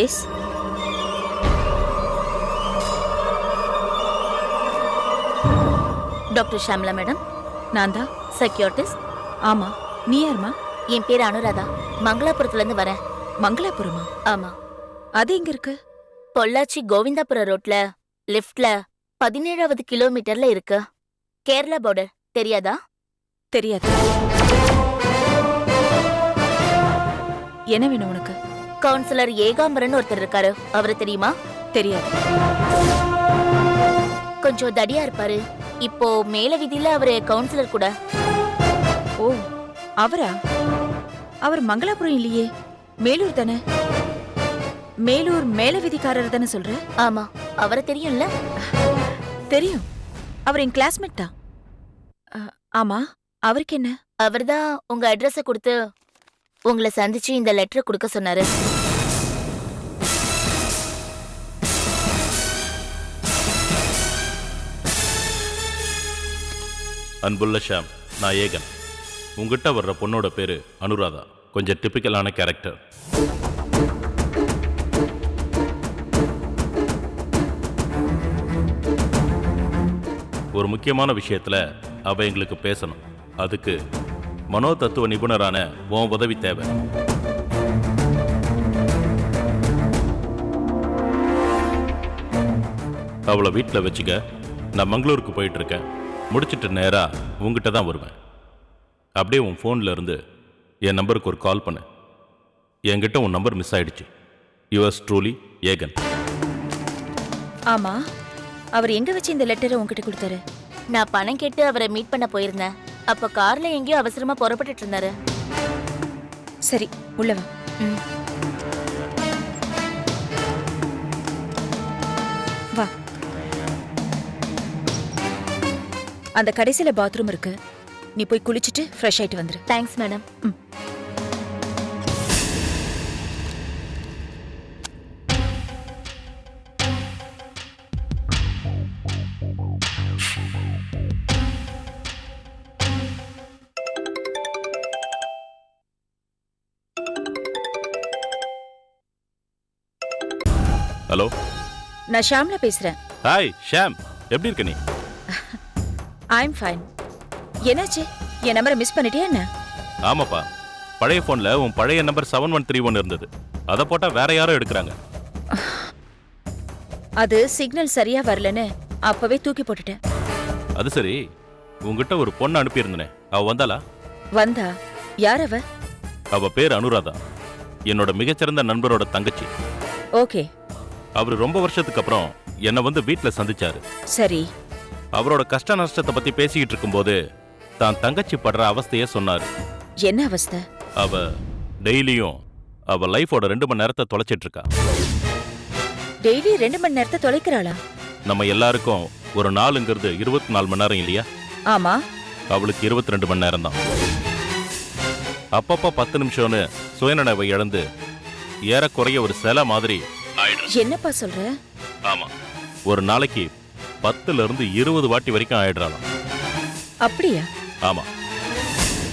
S. Doctor Shamla madam. நான் தான். செக்யூரிட்டிஸ்ட். ஆமா. நீ யாருமா? என் பேர் அனுராதா. மங்களாபுரத்துல இருந்து வரேன். மங்களாபுரமா? ஆமா. அது எங்க இருக்கு? பொள்ளாச்சி கோவிந்தாபுரம் ரோட்ல லெஃப்ட்ல 17வது கிலோமீட்டர்ல இருக்கு. கேரளா பார்டர். தெரியாதா? தெரியாது. என்ன வேணும் உனக்கு? கவுன்சிலர் ஏகாம்பரன் ஒருத்தர் இருக்காரு. அவரு தெரியுமா? தெரியாது. கொஞ்சம் தடியா இருப்பாரு. இப்போ மேல வீதியில அவரு கவுன்சிலர் கூட. ஓ, அவரா? அவர் மங்களாபுரம் இல்லையே, மேலூர் தானே. மேலூர் மேல விதிக்காரர் தானே சொல்ற? ஆமா, அவரை தெரியும்ல? தெரியும். அவர் என் கிளாஸ்மேட் தான். ஆமா, அவருக்கு என்ன? அவர்தான் உங்க அட்ரஸ கொடுத்து உங்களை சந்திச்சு இந்த லெட்டரை கொடுக்க சொன்னாரு. அன்புள்ள ஷாம், நான் ஏகன். உங்ககிட்ட வர்ற பொண்ணோட பேரு அனுராதா. கொஞ்சம் டிபிக்கலான கேரக்டர். ஒரு முக்கியமான விஷயத்துல அவ எங்களுக்கு பேசணும். அதுக்கு மனோ தத்துவ நிபுணரான உன் உதவி தேவை. அவளை வீட்டில் வச்சுக்க. நான் மங்களூருக்கு போயிட்டு இருக்கேன். முடிச்சிட்டு நேரா உங்ககிட்ட தான் வருவேன். அப்படியே உன் ஃபோன்ல இருந்து என் நம்பருக்கு ஒரு கால் பண்ணு. என்கிட்ட உன் நம்பர் மிஸ் ஆயிடுச்சு. யுவர்ஸ் ட்ரூலி ஏகன். ஆமா, அவர் எங்க வச்சு இந்த லெட்டரை உன்கிட்ட கொடுத்தாரு? நான் பணம் கேட்டு அவரை மீட் பண்ண போயிருந்தேன். அப்ப கார்ல எங்கேயோ அவசரமா புறப்பட்டுட்டு இருந்தாரு. சரி, உள்ள வா. வா. அந்த கடைசியில பாத்ரூம் இருக்கு. நீ போய் குளிச்சுட்டு ஃப்ரெஷ் ஆயிட்டு வந்துரு. Thanks madam. ஹலோ, நான் ஷாம்லா பேசுறேன். ஹாய் ஷாம், எப்படி இருக்க நீ? ஐ அம் ஃபைன். என்னாச்சு? என் நம்பரை மிஸ் பண்ணிட்டியா என்ன? ஆமாப்பா, பழைய ஃபோன்ல உன் பழைய நம்பர் 7131 இருந்தது. அதை போட்டா வேற யாரோ எடுக்கிறாங்க. அது சிக்னல் சரியா வரலன்னு அப்பவே தூக்கி போட்டுட்டேன். அது சரி, உங்ககிட்ட ஒரு பொண்ணு அனுப்பியிருந்தனே, அவ வந்தாளா? வந்தா? யார் அவ? அவ பேர் அனுராதா. என்னோட மிகச்சிறந்த நண்பரோட தங்கச்சி. ஓகே. அவரு ரொம்ப வருஷத்துக்கு அப்புறம் என்னை வந்து வீட்டுல சந்திச்சாரு. சரி. அவரோட கஷ்ட நஷ்டத்தை பத்தி பேசிக்கிட்டு இருக்கும்போது தான் தங்கச்சி படுற அவஸ்தைய சொன்னாரு. என்ன அவஸ்தை? அவ டெய்லியும் அவ லைஃபோட 2 மணி நேரத்தை தொலைச்சிட்டு இருக்கா. டெய்லி 2 மணி நேரத்தை தொலைக்கிறாளா? நம்ம எல்லாருக்கும் ஒரு நாளுங்கிறது 24 மணி நேரம் இல்லையா? ஆமா. அவளுக்கு 22 மணி நேரம் தான். அப்பப்ப 10 நிமிஷம்னு சுயநினைவை இழந்து ஏறக்குறைய ஒரு சிலை மாதிரி ஆயிடுறா. என்னப்பா சொல்ற? ஆமா, ஒரு நாளைக்கு 10ல இருந்து 20 வாட்டி வரைக்கும் ஆயிடுறாளாம். அப்படியா? ஆமா,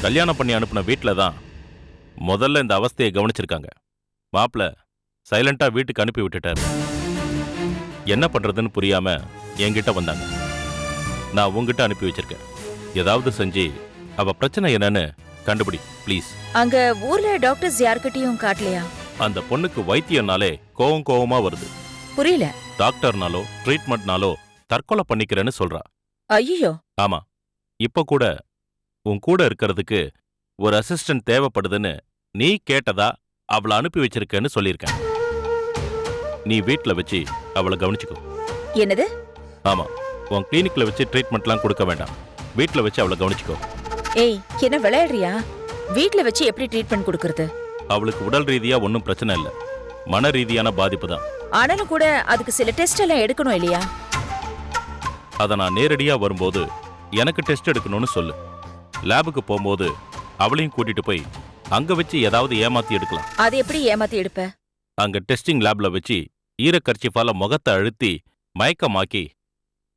கல்யாணம் பண்ணி அனுப்பின வீட்டில தான் முதல்ல இந்த அவஸ்தையை கவனிச்சிருக்காங்க. மாப்பிள்ள சைலண்டா வீட்டுக்கு அனுப்பி விட்டுட்டாரு. என்ன பண்றதுன்னு புரியாம என்கிட்ட வந்தாங்க. நான் உங்ககிட்ட அனுப்பி வச்சிருக்கேன். ஏதாவது செஞ்சு அவ பிரச்சனை என்னன்னு கண்டுபிடி ப்ளீஸ். அங்க ஊர்ல டாக்டர்ஸ் யார்கிட்டயும் காட்டலையா? அந்த பொண்ணுக்கு வைத்தியம்னாலே கோவமா வருது. புரியல. டாக்டர்னாலோ ட்ரீட்மெண்ட்னாலோ தற்கொலை பண்ணிக்கிறேன்னு சொல்றா. ஐயோ. ஆமா, இப்ப கூட உன் கூட இருக்கிறதுக்கு ஒரு அசிஸ்டன்ட் தேவைப்படுதுன்னு நீ கேட்டதா அவளை அனுப்பி வச்சிருக்கேன்னு சொல்லியிருக்கேன். நீ வீட்டுல வச்சு அவளை கவனிச்சுக்கோ. என்னது? ஆமா, உன் கிளினிக்ல வச்சு ட்ரீட்மெண்ட்லாம் கொடுக்க வேண்டாம். வீட்டுல வச்சு அவளை கவனிச்சுக்கோ. ஏய், என்ன விளையாடுறியா? வீட்டுல வச்சு எப்படி ட்ரீட்மெண்ட் கொடுக்கறது? அவளுக்கு உடல் ரீதியா ஒன்றும் பிரச்சனை இல்லை, மன ரீதியான பாதிப்பு தான். ஆனாலும் கூட அதுக்கு சில டெஸ்ட் எல்லாம் எடுக்கணும் இல்லையா? அதை நான் நேரடியா வரும்போது எனக்கு டெஸ்ட் எடுக்கணும்னு சொல்லு. லேபுக்கு போகும்போது அவளையும் கூட்டிட்டு போய் அங்க வச்சு ஏதாவது ஏமாத்தி எடுக்கலாம். அது எப்படி ஏமாத்தி எடுப்ப? அங்க டெஸ்டிங் லேப்ல வச்சு ஈரக்கர்ச்சிஃபால முகத்தை அழுத்தி மயக்கமாக்கி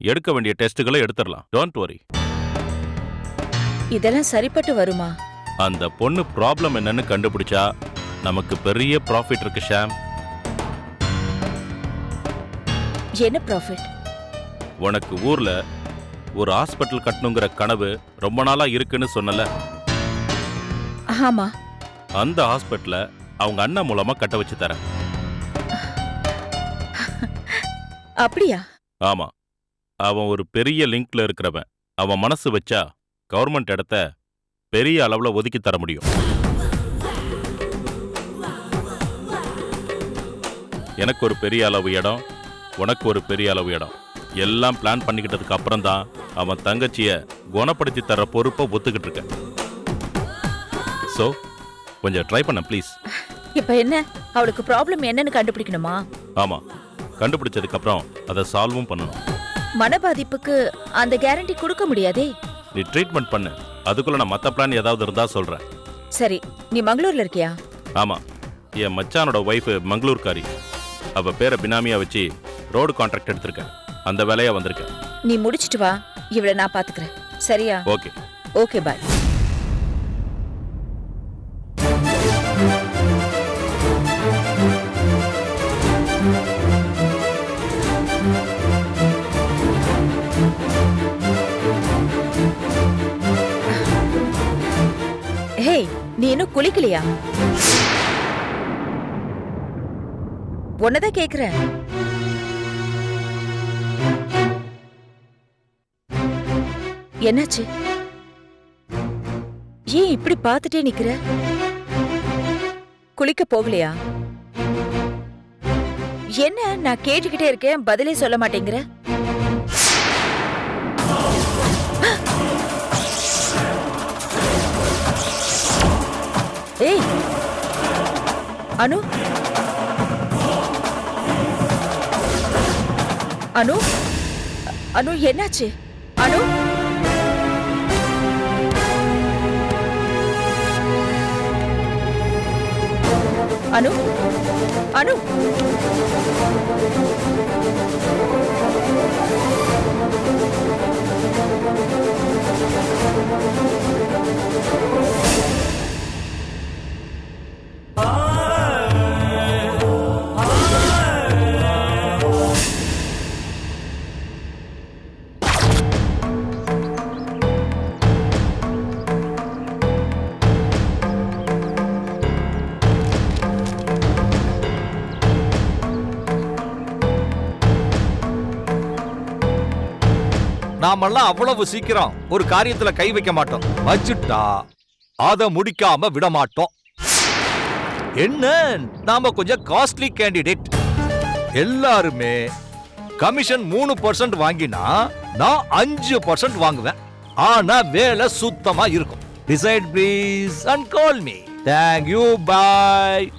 எடுக்க வேண்டிய டெஸ்ட்டுகளை எடுத்துடலாம். Don't worry. இதெல்லாம் சரிப்பட்டு வருமா? அந்த பொண்ணு ப்ராப்ளம் என்னன்னு கண்டுபிடிச்சா நமக்கு பெரிய ப்ராஃபிட் இருக்கு ஷாம். என்ன ப்ராஃபிட்? உனக்கு ஊர்ல ஒரு ஹாஸ்பிட்டல் கட்டணுங்கிற கனவு ரொம்ப நாளா இருக்குன்னு சொன்னல. ஆமா. அந்த ஹாஸ்பிட்டலை அவங்க அண்ணன் மூலமா கட்ட வச்சு தரேன். அப்படியா? ஆமா, அவன் ஒரு பெரிய லிங்க்ல இருக்கிறவன். அவன் மனசு வச்சா கவர்மெண்ட் இடத்த பெரிய அளவுல ஒதுக்கி தர முடியும். எனக்கு ஒரு பெரிய அளவு இடம், உனக்கு ஒரு பெரிய அளவு இடம், எல்லாம் பிளான் பண்ணிக்கிட்டதுக்கு அப்புறம் தான் அவன் தங்கச்சிய குணப்படுத்தி தர பொறுப்பை ஒத்துக்கிட்டு இருக்க. ஸோ கொஞ்சம் ட்ரை பண்ண ப்ளீஸ். இப்ப என்ன, அவளுக்கு ப்ராப்ளம் என்னன்னு கண்டுபிடிக்கணுமா? ஆமா, கண்டுபிடிச்சதுக்கு அப்புறம் அதை சால்வும் பண்ணணும். மனபாதிப்புக்கு அந்த கேரண்டி கொடுக்க முடியாதே. நீ ட்ரீட்மெண்ட் பண்ணு, அதுக்குள்ள நான் மற்ற பிளான் ஏதாவது இருந்தா சொல்றேன். சரி, நீ மங்களூர்ல இருக்கியா? ஆமா, என் மச்சானோட ஒய்ஃப் மங்களூர்காரி. அவ பேரை பினாமியா வச்சு ரோடு கான்ட்ராக்ட் எடுத்திருக்கேன். அந்த வேலையா வந்திருக்கேன். நீ முடிச்சிட்டு வா, இவளை நான் பாத்துக்கிறேன். சரியா? ஓகே. ஓகே, பாய். ஹேய், நீ இன்னும் குளிக்கலையா? உன்னதான் கேக்குறேன். என்னாச்சு? ஏன் இப்படி பார்த்துட்டே நிக்கிற? குளிக்க போகலையா? என்ன, நான் கேட்டுக்கிட்டே இருக்கேன், பதிலே சொல்ல மாட்டேங்கிற? ஏய் அனு, அனு, அனு என்னாச்சு? அனு, அனு, அனு, நாமெல்லாம் அவ்வளவு சீக்கிரம் ஒரு காரியத்துல கை வைக்க மாட்டோம். வச்சுட்டா அத முடிக்காம விட மாட்டோம். என்ன, நாம கொஞ்சம் காஸ்ட்லி கேண்டிடேட். எல்லாருமே கமிஷன் 3% வாங்கினா நான் 5% வாங்குவேன். ஆனா வேலை சுத்தமா இருக்கும். Decide please and call me. Thank you, bye.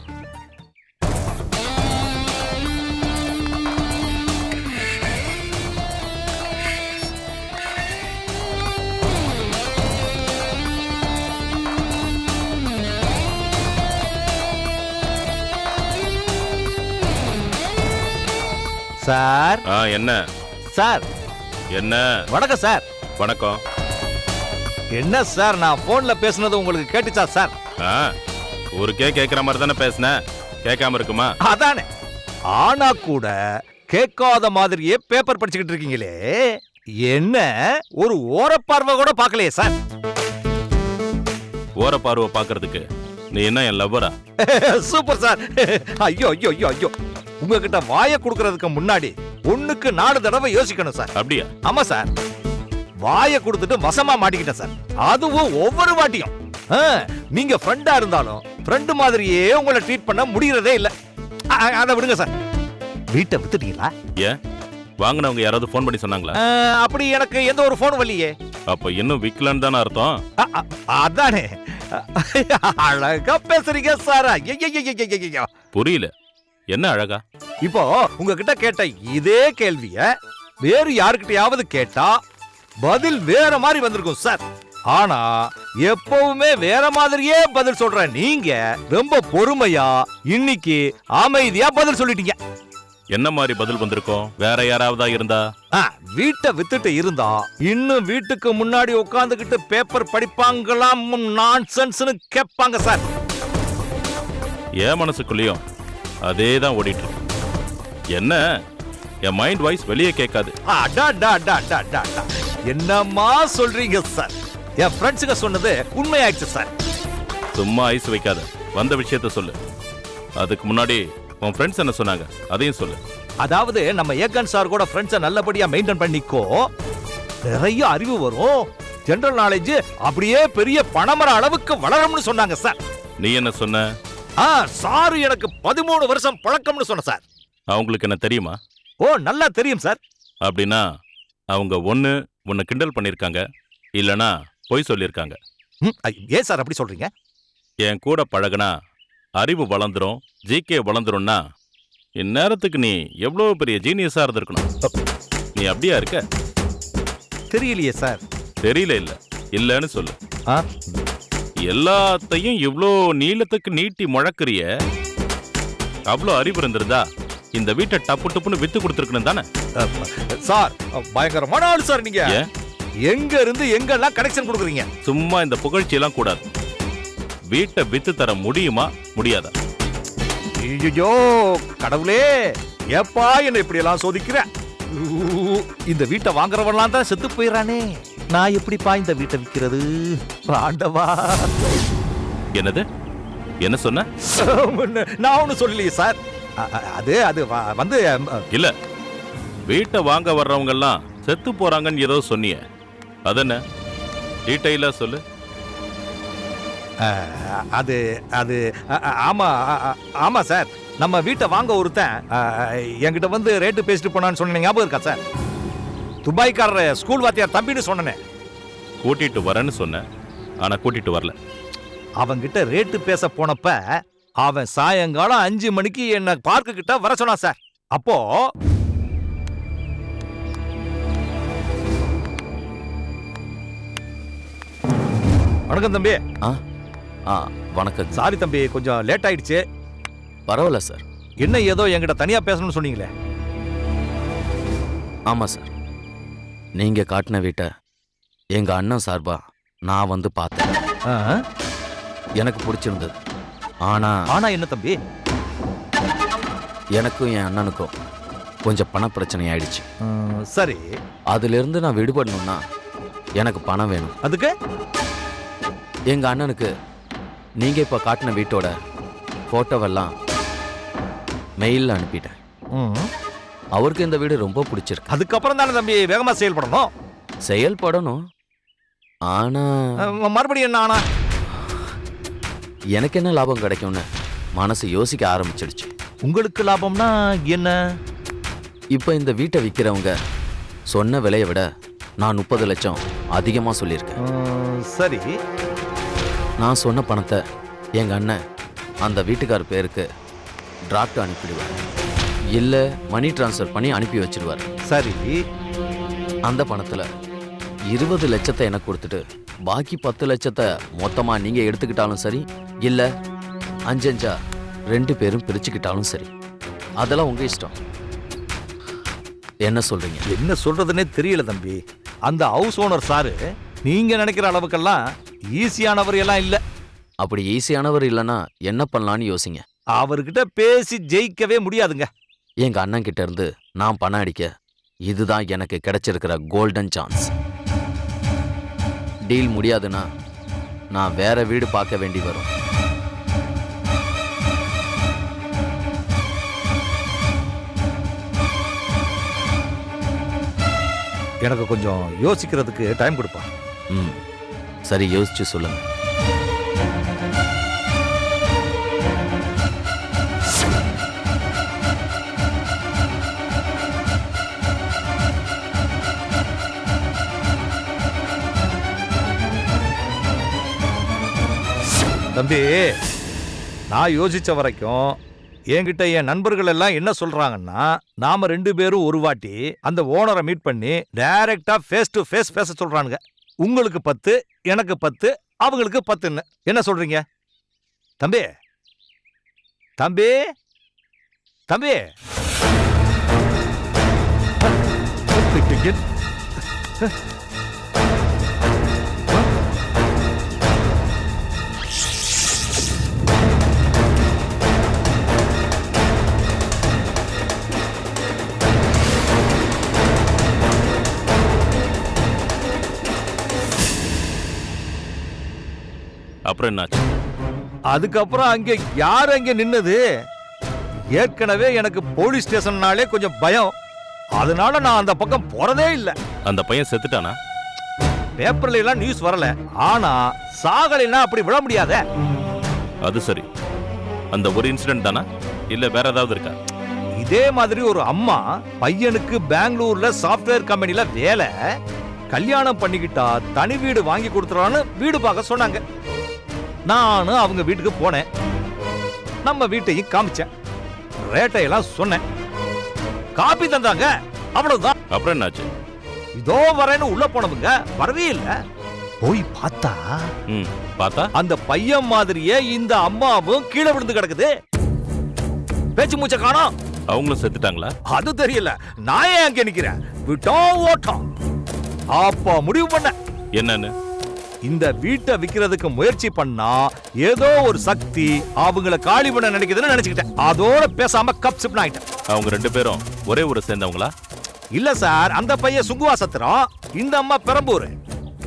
Sir. என்ன சார்? என்ன? வணக்கம் சார். வணக்கம். என்ன சார், நான் போன்ல பேசுனது உங்களுக்கு கேட்டுச்சா சார்? ஊருக்கே கேட்கிற மாதிரி தானே பேசுனேன், கேட்காம இருக்குமா? அதானே. ஆனா கூட கேட்காத மாதிரியே பேப்பர் படிச்சுக்கிட்டு இருக்கீங்களே, என்ன ஒரு ஓரப்பார்வை கூட பார்க்கலையே சார்? ஓரப்பார்வை பார்க்கறதுக்கு நீ என்ன என் லவ்வரா? Super sir. ஐயோ ஐயோ ஐயோ ஐயோ, உங்ககிட்ட வாயை கொடுக்கறதுக்கு முன்னாடி 1க்கு 4 தடவை யோசிக்கணும் சார். அப்படியா? ஆமா சார். வாயை கொடுத்துட்டு வசமா மாட்டிக்கிட்டேன் சார். அதுவும் ஒவ்வொரு வாட்டியும். நீங்க ஃப்ரெண்டா இருந்தாலும் ஃப்ரெண்டு மாதிரியே உங்களை ட்ரீட் பண்ண முடியறதே இல்ல. அதை விடுங்க சார். வீட்டை வித்துட்டீங்களா? ஏன், வாங்கினவங்க யாராவது ஃபோன் பண்ணி சொன்னாங்களா? அப்படி எனக்கு எந்த ஒரு ஃபோன் வரலையே. அப்ப இன்னும் விக்கலன்னு தானே அர்த்தம்? அதானே. அழகா பேசுறீங்க சார். புரியல, என்ன அழகா? இப்போ உங்ககிட்ட கேட்ட இதே கேள்விய வேறு யாருக்கிட்டையாவது கேட்டா பதில் வேற மாதிரி வந்திருக்கும் சார். ஆனா எப்பவுமே வேற மாதிரியே பதில் சொல்ற நீங்க ரொம்ப பொறுமையா இன்னைக்கு அமைதியா பதில் சொல்லிட்டீங்க. என்ன மாதிரி பதில் வந்திருக்கும்? வேற யாராவதா இருந்தா? வீட்டை வித்துட்டு இருந்தா இன்னும் வீட்டுக்கு முன்னாடி உட்கார்ந்துகிட்டு பேப்பர் படிப்பாங்களாம் நான்சென்ஸ்னு கேட்பாங்க சார். என் மனசுக்குள்ளேயும் அதே தான் ஓடிட்டு இருக்கு. என்ன என் மைண்ட் வாய்ஸ் வெளியே கேட்காது. என்னம்மா சொல்றீங்க சார்? என் ஃப்ரெண்ட்ஸுங்க சொன்னது உண்மையாயிடுச்சு சார். சும்மா ஐஸ் வைக்காத, வந்த விஷயத்த சொல்லு. அதுக்கு முன்னாடி உன் ஃப்ரெண்ட்ஸ் என்ன சொன்னாங்க அதையும் சொல்லு. அதாவது நம்ம ஏகன் சார் கூட ஃப்ரெண்ட்ஸை நல்லபடியா மெயின்டைன் பண்ணிக்கோ, நிறைய அறிவு வரும், ஜெனரல் நாலேஜ் அப்படியே பெரிய பணமர அளவுக்கு வளரும்னு சொன்னாங்க சார். நீ என்ன சொன்ன? சார் எனக்கு 13 வருஷம் பழக்கம்னு சொன்ன சார். அவங்களுக்கு என்ன தெரியுமா? ஓ, நல்லா தெரியும் சார். அப்படின்னா அவங்க உன்னை கிண்டல் பண்ணிருக்காங்க, இல்லனா பொய் சொல்லியிருக்காங்க. ஏன் சார் அப்படி சொல்றீங்க? என் கூட பழகுனா அறிவு வளர்ந்துரும், ஜிகே வளர்ந்துரும்னா இந்நேரத்துக்கு நீ எவ்வளவு பெரிய ஜீனியஸா இருந்திருக்கணும். நீ அப்படியா இருக்க? தெரியலையே சார். தெரியல இல்ல இல்லன்னு சொல்லு. எல்லாத்தையும் இவ்ளோ நீளத்துக்கு நீட்டி முழக்கிறிய, அவ்வளோ அறிவு இருந்திருந்தா இந்த வீட்டை டப்பு டப்புன்னு வித்து கொடுத்துருக்கணும் தானே? சார் பயங்கரமான ஆளு சார் நீங்க. எங்க இருந்து எங்கெல்லாம் கனெக்ஷன் கொடுக்குறீங்க? சும்மா இந்த புகழ்ச்சி எல்லாம் கூடாது. வீட்டை வித்து தர முடியுமா முடியாதா? ஐயோ கடவுளே, ஏப்பா என்ன இப்படி எல்லாம் சோதிக்கிற? இந்த வீட்டை வாங்குறவன்லாம் தான் செத்து போயிடறானே, நான் எப்படிப்பா இந்த வீட்டை விற்கிறது? ஆண்டவா. என்னது? என்ன சொன்ன? நான் ஒன்னும் சொல்லலையே சார். அது வந்து இல்ல, வீட்டை வாங்க வர்றவங்க எல்லாம் செத்து போறாங்கன்னு ஏதோ சொன்னிய, அதென்ன டீடைலா சொல்லு. அது அது ஆமா ஆமா சார், நம்ம வீட்டை வாங்க ஒருத்தன் என்கிட்ட வந்து ரேட்டு பேசிட்டு போனான்னு சொன்ன ஞாபகம் இருக்கா சார்? துபாய்க்காரர் ஸ்கூல் வாத்தியார் தம்பின்னு சொன்னேன். கூட்டிட்டு வரேன்னு சொன்னேன், ஆனா கூட்டிட்டு வரல. அவன்கிட்ட ரேட்டு பேச போனப்ப அவன் சாயங்காலம் 5 மணிக்கு என்ன பார்க்கு கிட்ட வர சொன்னான் சார். அப்போ வணக்கம் தம்பி. வணக்கம். சாரி தம்பி, கொஞ்சம் லேட் ஆயிடுச்சு. பரவாயில்ல சார். என்ன ஏதோ என்கிட்ட தனியா பேசணும்னு சொன்னீங்களே? ஆமா சார், நீங்க காட்டின வீட்டை எங்க அண்ணன் சார்பா நான் வந்து பார்த்தேன். எனக்கு பிடிச்சிருந்தது. ஆனா என்ன தம்பி? எனக்கும் என் அண்ணனுக்கும் கொஞ்சம் பண பிரச்சனை ஆயிடுச்சு. சரி, அதுல இருந்து நான் விடுபடணும்னா எனக்கு பணம் வேணும். அதுக்கு எங்க அண்ணனுக்கு நீங்க இப்ப காட்டின வீட்டோட போட்டோவெல்லாம் மெயில்ல அனுப்பிட்டேன். அவருக்கு இந்த வீடு ரொம்ப பிடிச்சிருக்கு. அதுக்கப்புறம் தானே தம்பி வேகமா செயல்படணும். செயல்படணும், ஆனா மறுபடியும் என்ன ஆனா? எனக்கு என்ன லாபம் கிடைக்கும்னு மனசு யோசிக்க ஆரம்பிச்சிடுச்சு. உங்களுக்கு லாபம்னா என்ன? இப்ப இந்த வீட்டை விற்கிறவங்க சொன்ன விலையை விட நான் 30 லட்சம் அதிகமா சொல்லியிருக்கேன். சரி, நான் சொன்ன பணத்தை எங்க அண்ணன் அந்த வீட்டுக்கார் பேருக்கு டிராஃப்ட் அனுப்பிடுவார், இல்ல மணி டிரான்ஸ்ஃபர் பண்ணி அனுப்பி வச்சிடுவார். சரி, அந்த பணத்துல 20 லட்சத்தை எனக்கு கொடுத்துட்டு பாக்கி 10 லட்சத்தை மொத்தமா நீங்க எடுத்துக்கிட்டாலும் சரி, இல்ல 5-5 2 பேரும் பிரிச்சுக்கிட்டாலும் சரி, அதெல்லாம் உங்க இஷ்டம். என்ன சொல்றீங்க? என்ன சொல்றதுன்னே தெரியல தம்பி. அந்த ஹவுஸ் ஓனர் சாரு நீங்க நினைக்கிற அளவுக்கெல்லாம் ஈஸியானவர் எல்லாம் இல்ல. அப்படி ஈஸியானவர் இல்லைன்னா என்ன பண்ணலான்னு யோசிங்க. அவர்கிட்ட பேசி ஜெயிக்கவே முடியாதுங்க. எங்க அண்ணன் கிட்ட இருந்து நான் பணம் அடிக்க இதுதான் எனக்கு கிடைச்சிருக்கிற கோல்டன் சான்ஸ். டீல் முடியாதுன்னா நான் வேற வீடு பார்க்க வேண்டி வரும். எனக்கு கொஞ்சம் யோசிக்கிறதுக்கு டைம் கொடுப்பா. சரி, யோசிச்சு சொல்லுங்க. தம்பி, நான் யோசிச்ச வரைக்கும் என்கிட்ட என் நண்பர்கள் எல்லாம் என்ன சொல்றாங்கன்னா, நாம 2 பேரும் ஒரு வாட்டி அந்த ஓனரை மீட் பண்ணி டைரக்டா ஃபேஸ் டு ஃபேஸ் பேச சொல்றானுங்க. உங்களுக்கு 10, எனக்கு 10, அவங்களுக்கு 10ன்னு. என்ன சொல்றீங்க தம்பி? தம்பி தம்பி அப்புறம் என்னாச்சு? அதுக்கப்புறம் அங்க யார் அங்க நின்னது? ஏற்கனவே எனக்கு போலீஸ் ஸ்டேஷன்னாலே கொஞ்சம் பயம். அதனால நான் அந்த பக்கம் போறதே இல்ல. அந்த பையன் செத்துட்டானா? பேப்பர்ல எல்லாம் நியூஸ் வரல. ஆனா சாகலைன்னா அப்படி விட முடியாதே. அது சரி. அந்த ஒரு இன்சிடென்ட் தானா இல்ல வேற ஏதாவது இருக்கா? இதே மாதிரி ஒரு அம்மா பையனுக்கு பெங்களூர்ல சாஃப்ட்வேர் கம்பெனில வேலை, கல்யாணம் பண்ணிக்கிட்டா தனி வீடு வாங்கி கொடுத்துறான்னு வீடு பார்க்க சொன்னாங்க. நானும் அவங்க வீட்டுக்கு போனேன். நம்ம வீட்டையும் காமிச்சேன். ரேட்டையெல்லாம் சொன்னேன். காப்பி தந்தாங்க. அவ்வளவுதான். அப்புறம் என்னாச்சு? இதோ வரேன்னு உள்ள போனவங்க வரவே இல்ல. போய் பார்த்தா பார்த்தா அந்த பையன் மாதிரியே இந்த அம்மாவும் கீழே விழுந்து கிடக்குது. பேச்சு மூச்ச காணோம். அவங்களும் செத்துட்டாங்களா? அது தெரியல. நான் ஏன் அங்க நிக்கிறேன்? விட்டோ ஓட்டம். அப்ப முடிவு பண்ண என்னன்னு? இந்த வீட்டை விக்கிறதுக்கு முயற்சி பண்ணா ஏதோ ஒரு சக்தி அவங்கள காலி பண்ண நினைக்குதுன்னு நினைச்சுக்கிட்டேன். அதோட பேசாம கப் சிப்னு ஆயிட்டேன். அவங்க 2 பேரும் ஒரே ஊரை சேர்ந்தவங்களா? இல்ல சார், அந்த பையன் சுங்குவா சத்திரம், இந்த அம்மா பெரம்பூர்.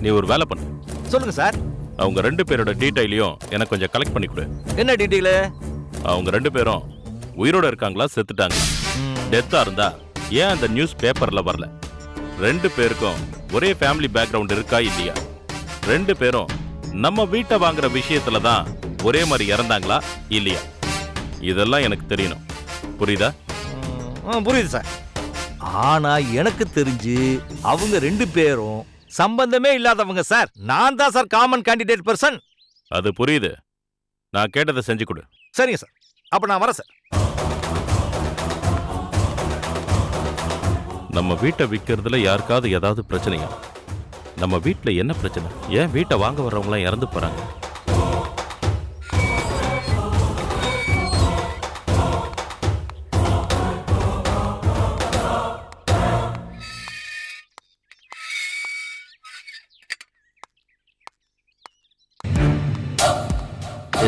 நீ ஒரு வேலை பண்ணு. சொல்லுங்க சார். அவங்க 2 பேரோட டீடைலையும் எனக்கு கொஞ்சம் கலெக்ட் பண்ணி கொடு. என்ன டீடைல்? அவங்க 2 பேரும் உயிரோட இருக்காங்களா செத்துட்டாங்களா? டெத்தா இருந்தா ஏன் அந்த நியூஸ் பேப்பர்ல வரல? 2 பேருக்கும் ஒரே ஃபேமிலி பேக்ரவுண்ட் இருக்கா இல்லையா? 2 பேரும் நம்ம வீட்டை வாங்குற விஷயத்துல தான் ஒரே மாதிரி இறந்தாங்களா இல்லையா? இதெல்லாம் எனக்கு தெரியணும். புரியுதா? புரியுது சார். ஆனா எனக்கு தெரிஞ்சு அவங்க 2 பேரும் சம்பந்தமே இல்லாதவங்க சார். நான் தான் சார் காமன் கேண்டிடேட் பர்சன். அது புரியுது. நான் கேட்டதை செஞ்சு கொடு. சரிங்க சார். அப்ப நான் வரேன் சார். நம்ம வீட்டை விற்கிறதுல யாருக்காவது ஏதாவது பிரச்சனையா? நம்ம வீட்டுல என்ன பிரச்சனை? ஏன் வீட்டை வாங்க வர்றவங்களாம் இறந்து போறாங்க?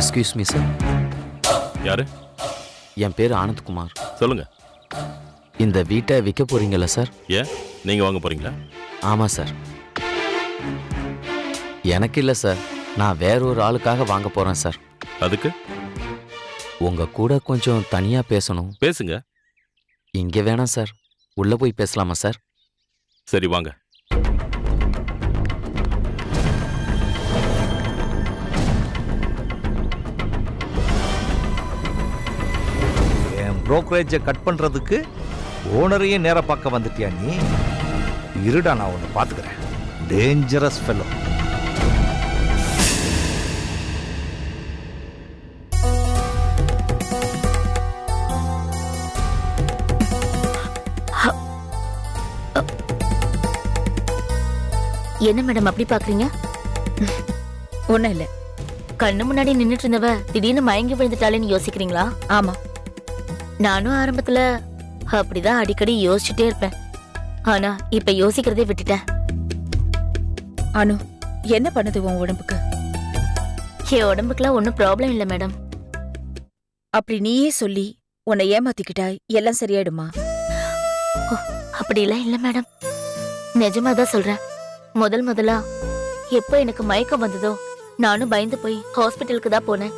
Excuse me sir. யாரு? என் பேர் ஆனந்த்குமார். சொல்லுங்க. இந்த வீட்டை விற்க போறீங்களா சார்? ஏன் நீங்க வாங்க போறீங்களா? ஆமாம் சார். எனக்கு இல்லை சார், நான் வேற ஒரு ஆளுக்காக வாங்க போகிறேன் சார். அதுக்கு உங்கள் கூட கொஞ்சம் தனியாக பேசணும். பேசுங்க. இங்கே வேணாம் சார், உள்ளே போய் பேசலாமா சார்? சரி வாங்க. என் புரோக்கரேஜை கட் பண்றதுக்கு ஓனரையும் நேர பார்க்க வந்துட்டியா நீ? இருடா, நான் ஒன்று பார்த்துக்கிறேன். Dangerous fellow. என்ன மேடம் அப்படி பாக்குறீங்க? ஒண்ணும் இல்ல. கண்ணு முன்னாடி நின்னுட்டு இருந்தவ திடீர்னு மயங்கி விழுந்துட்டாலேன்னு யோசிக்கிறீங்களா? ஆமா, நானும் ஆரம்பத்துல அப்படிதான் அடிக்கடி யோசிச்சுட்டே இருப்பேன். ஆனா இப்ப யோசிக்கிறதே விட்டுட்டேன். அனு, என்ன பண்ணுது உன் உடம்புக்கு? என் உடம்புக்குலாம் ஒன்றும் ப்ராப்ளம் இல்லை மேடம். அப்படி நீயே சொல்லி உன்னை ஏமாத்திக்கிட்டா எல்லாம் சரியாயிடுமா? அப்படிலாம் இல்லை மேடம், நிஜமாதான் சொல்றேன். முதலா எப்போ எனக்கு மயக்கம் வந்ததோ நானும் பயந்து போய் ஹாஸ்பிட்டலுக்கு தான் போனேன்.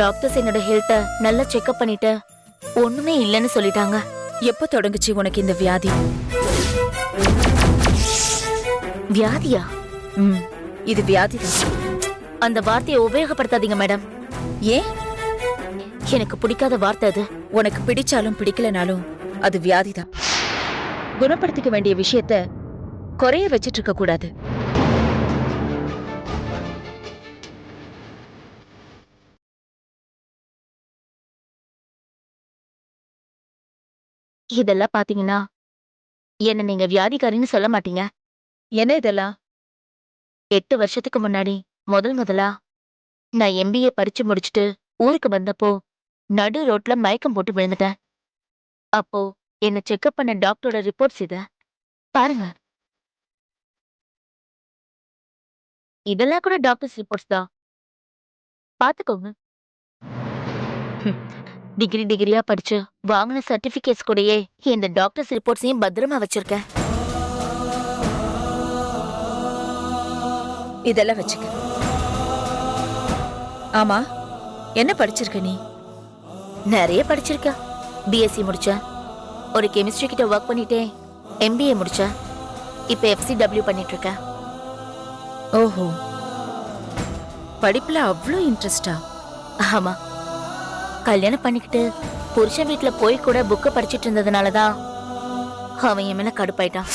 டாக்டர்ஸ் என்னோட ஹெல்த்தை நல்லா செக்அப் பண்ணிட்டு ஒண்ணுமே இல்லைன்னு சொல்லிட்டாங்க. எப்போ தொடங்குச்சு உனக்கு இந்த வியாதி? வியாதியா? இது வியாதிதான். அந்த வார்த்தையை உபயோகப்படுத்தாதீங்க மேடம். ஏன்? எனக்கு பிடிக்காத வார்த்தை அது. உனக்கு பிடிச்சாலும் பிடிக்கலனாலும் அது வியாதிதான். குணப்படுத்திக்க வேண்டிய விஷயத்த குறைய வச்சிட்டு இருக்க கூடாது. இதெல்லாம் பாத்தீங்கன்னா என்ன நீங்க வியாதிக்காரின்னு சொல்ல மாட்டீங்க. என்ன இதெல்லாம்? 8 வருஷத்துக்கு முன்னாடி முதலா நான் MBA படிச்சு முடிச்சுட்டு ஊருக்கு வந்தப்போ நடு ரோட்ல மயக்கம் போட்டு விழுந்துட்டேன். அப்போ என்ன செக்அப் பண்ண டாக்டரோட ரிப்போர்ட்ஸ் இத பாருங்க. இதெல்லாம் கூட டாக்டர்ஸ் ரிப்போர்ட்ஸ் தான், பாத்துக்கோங்க. டிகிரியா படிச்சு வாங்கின சர்டிபிகேட்ஸ் கூடயே இந்த டாக்டர்ஸ் ரிப்போர்ட்ஸையும் பத்திரமா வச்சிருக்கேன். இதெல்லாம் வச்சுக்க. ஆமா, என்ன படிச்சிருக்க நீ? நிறைய படிச்சிருக்கேன். பிஎஸ்சி முடிச்சேன். ஒரு கெமிஸ்ட்ரி கிட்ட ஒர்க் பண்ணிட்டே எம்பிஏ முடிச்சேன். இப்ப FCW பண்ணிட்டு இருக்கேன். ஓஹோ, படிப்புல அவ்வளோ இன்ட்ரெஸ்டா? ஆமா, கல்யாணம் பண்ணிக்கிட்டு புருஷன் வீட்டுல போய் கூட புக்க படிச்சிட்டு இருந்ததுனாலதான் அவன் என் மேல கடுப்பாயிட்டான்.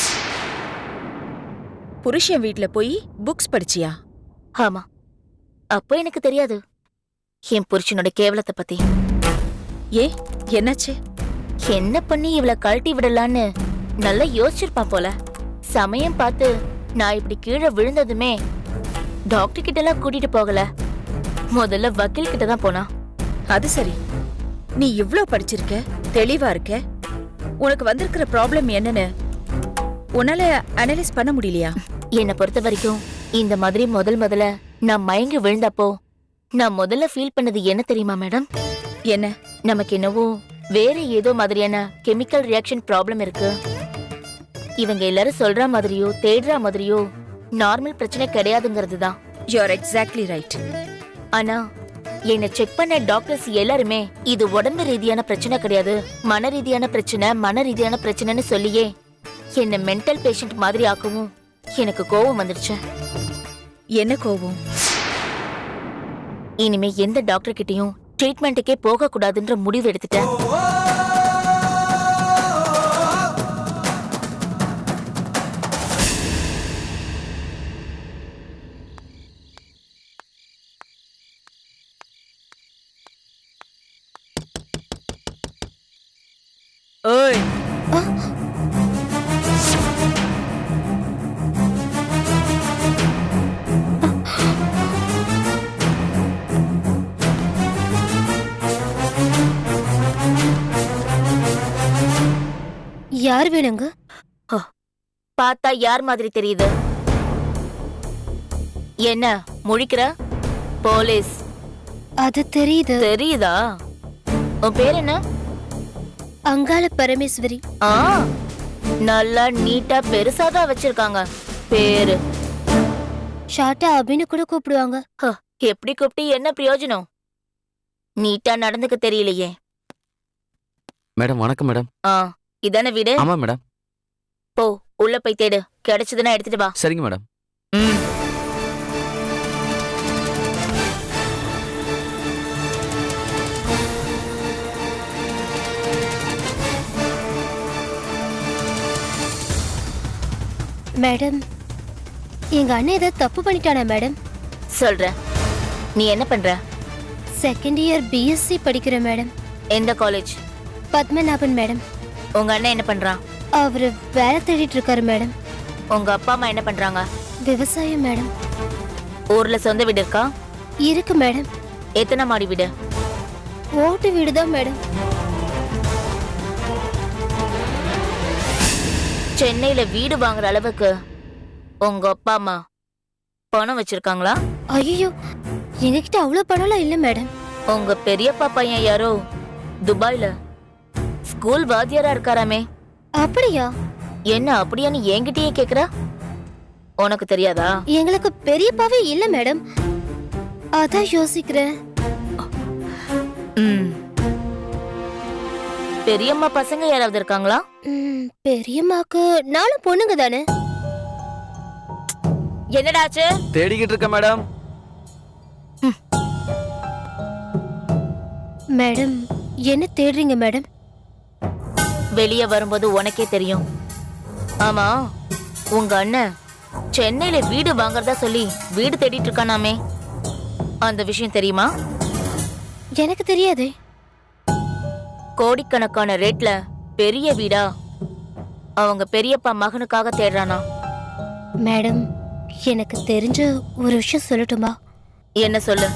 புருஷன் வீட்ல போய் புக்ஸ் படிச்சியா? ஆமா, அப்போ எனக்கு தெரியாது என் புருஷனோட கேவலத்தை பத்தி. ஏ, என்னாச்சு? என்ன பண்ணி இவளை கழட்டி விடலான்னு நல்லா யோசிச்சிருப்பான் போல. சமயம் பார்த்து நான் இப்படி கீழே விழுந்ததுமே டாக்டர் கிட்ட எல்லாம் கூட்டிட்டு போகல, முதல்ல வக்கீல் கிட்ட தான் போனா. அது சரி, நீ இவ்ளோ படிச்சிருக்க, தெளிவா இருக்க, உனக்கு வந்திருக்கிற ப்ராப்ளம் என்னன்னு உன்னால அனலைஸ் பண்ண முடியலையா? என்னை பொறுத்த வரைக்கும் இந்த மாதிரி முதல்ல நான் மயங்கி விழுந்தப்போ நான் முதல்ல ஃபீல் பண்ணது என்ன தெரியுமா மேடம்? என்ன? நமக்கு என்னவோ வேற ஏதோ மாதிரியான கெமிக்கல் ரியாக்ஷன் ப்ராப்ளம் இருக்கு. இவங்க எல்லாரும் சொல்ற மாதிரியோ தேடுற மாதிரியோ நார்மல் பிரச்சனை கிடையாதுங்கிறது தான். You are exactly right. ஆனா என்னை செக் பண்ண டாக்டர்ஸ் எல்லாருமே இது உடம்பு ரீதியான பிரச்சனை கிடையாது, மன ரீதியான பிரச்சனைன்னு சொல்லியே என்ன மென்டல் பேஷண்ட் மாதிரி ஆக்கவும் எனக்கு கோவம் வந்துடுச்சு. என்ன கோவம்? இனிமே எந்த டாக்டர் கிட்டயும் ட்ரீட்மெண்ட்டுக்கே போக கூடாதுன்ற முடிவு எடுத்துட்டேன். ஓய், யார் வேணுங்க? பார்த்தா யார் மாதிரி தெரியுது? என்ன முழிக்கிற? போலீஸ். அது தெரியுது. தெரியுதா? உன் பேர் என்ன? அங்காள பரமேஸ்வரி. ஆ, நல்லா நீட்டா பெருசாதான் வச்சிருக்காங்க பேரு. ஷார்ட்டா அபின்னு கூட கூப்பிடுவாங்க. எப்படி கூப்பிட்டு என்ன பிரயோஜனம்? நீட்டா நடந்துக்க தெரியலையே. மேடம் வணக்கம் மேடம். இதான வீடு? ஆமா மேடம். போ, உள்ள போய் தேடு, கிடைச்சதுன்னா எடுத்துட்டு வா. சரிங்க மேடம். மேடம், எங்க அண்ணன் ஏதாவது தப்பு பண்ணிட்டானா மேடம்? சொல்றேன். நீ என்ன பண்ற? செகண்ட் இயர் பிஎஸ்சி படிக்கிறேன் மேடம். எந்த காலேஜ்? பத்மநாபன் மேடம். உங்க அண்ணன் என்ன பண்றான்? அவரு வேலை தேடிட்டு இருக்காரு மேடம். உங்க அப்பா அம்மா என்ன பண்றாங்க? விவசாயம் மேடம். ஊர்ல சொந்த வீடு இருக்கா? இருக்கு மேடம். எத்தனை மாடி வீடு? ஓட்டு வீடுதான் மேடம். சென்னையில வீடு வாங்குற அளவுக்கு உங்க அப்பா அம்மா பணம் வச்சிருக்காங்களா? ஐயோ, எங்ககிட்ட அவ்வளவு பணம்லாம் இல்ல மேடம். உங்க பெரியப்பா பையன் யாரோ துபாய்ல ஸ்கூல் வாத்தியாரா இருக்காராமே. அப்படியா? என்ன அப்படியான்னு என்கிட்டயே கேக்குற? உனக்கு தெரியாதா? எங்களுக்கு பெரியப்பாவே இல்ல மேடம், அதான் யோசிக்கிறேன். பெரியம்மா பசங்க யாராவது இருக்காங்களா? பெரியம்மாக்கு 4 பொண்ணுங்க தானே. என்னடாச்சு? தேடிக்கிட்டு இருக்க மேடம். மேடம், என்ன தேடுறீங்க மேடம்? வெளியே வரும்போது உனக்கே தெரியும். ஆமா, உங்க அண்ணன் சென்னையில வீடு வாங்குறதா சொல்லி வீடு தேடிட்டு இருக்கானாமே, அந்த விஷயம் தெரியுமா? எனக்கு தெரியாதே. கோடிக்கணக்கான ரேட்ல பெரிய வீடா அவங்க பெரியப்பா மகனுக்காக தேடுறானா? மேடம், எனக்கு தெரிஞ்ச ஒரு விஷயம் சொல்லட்டுமா? என்ன சொல்லு.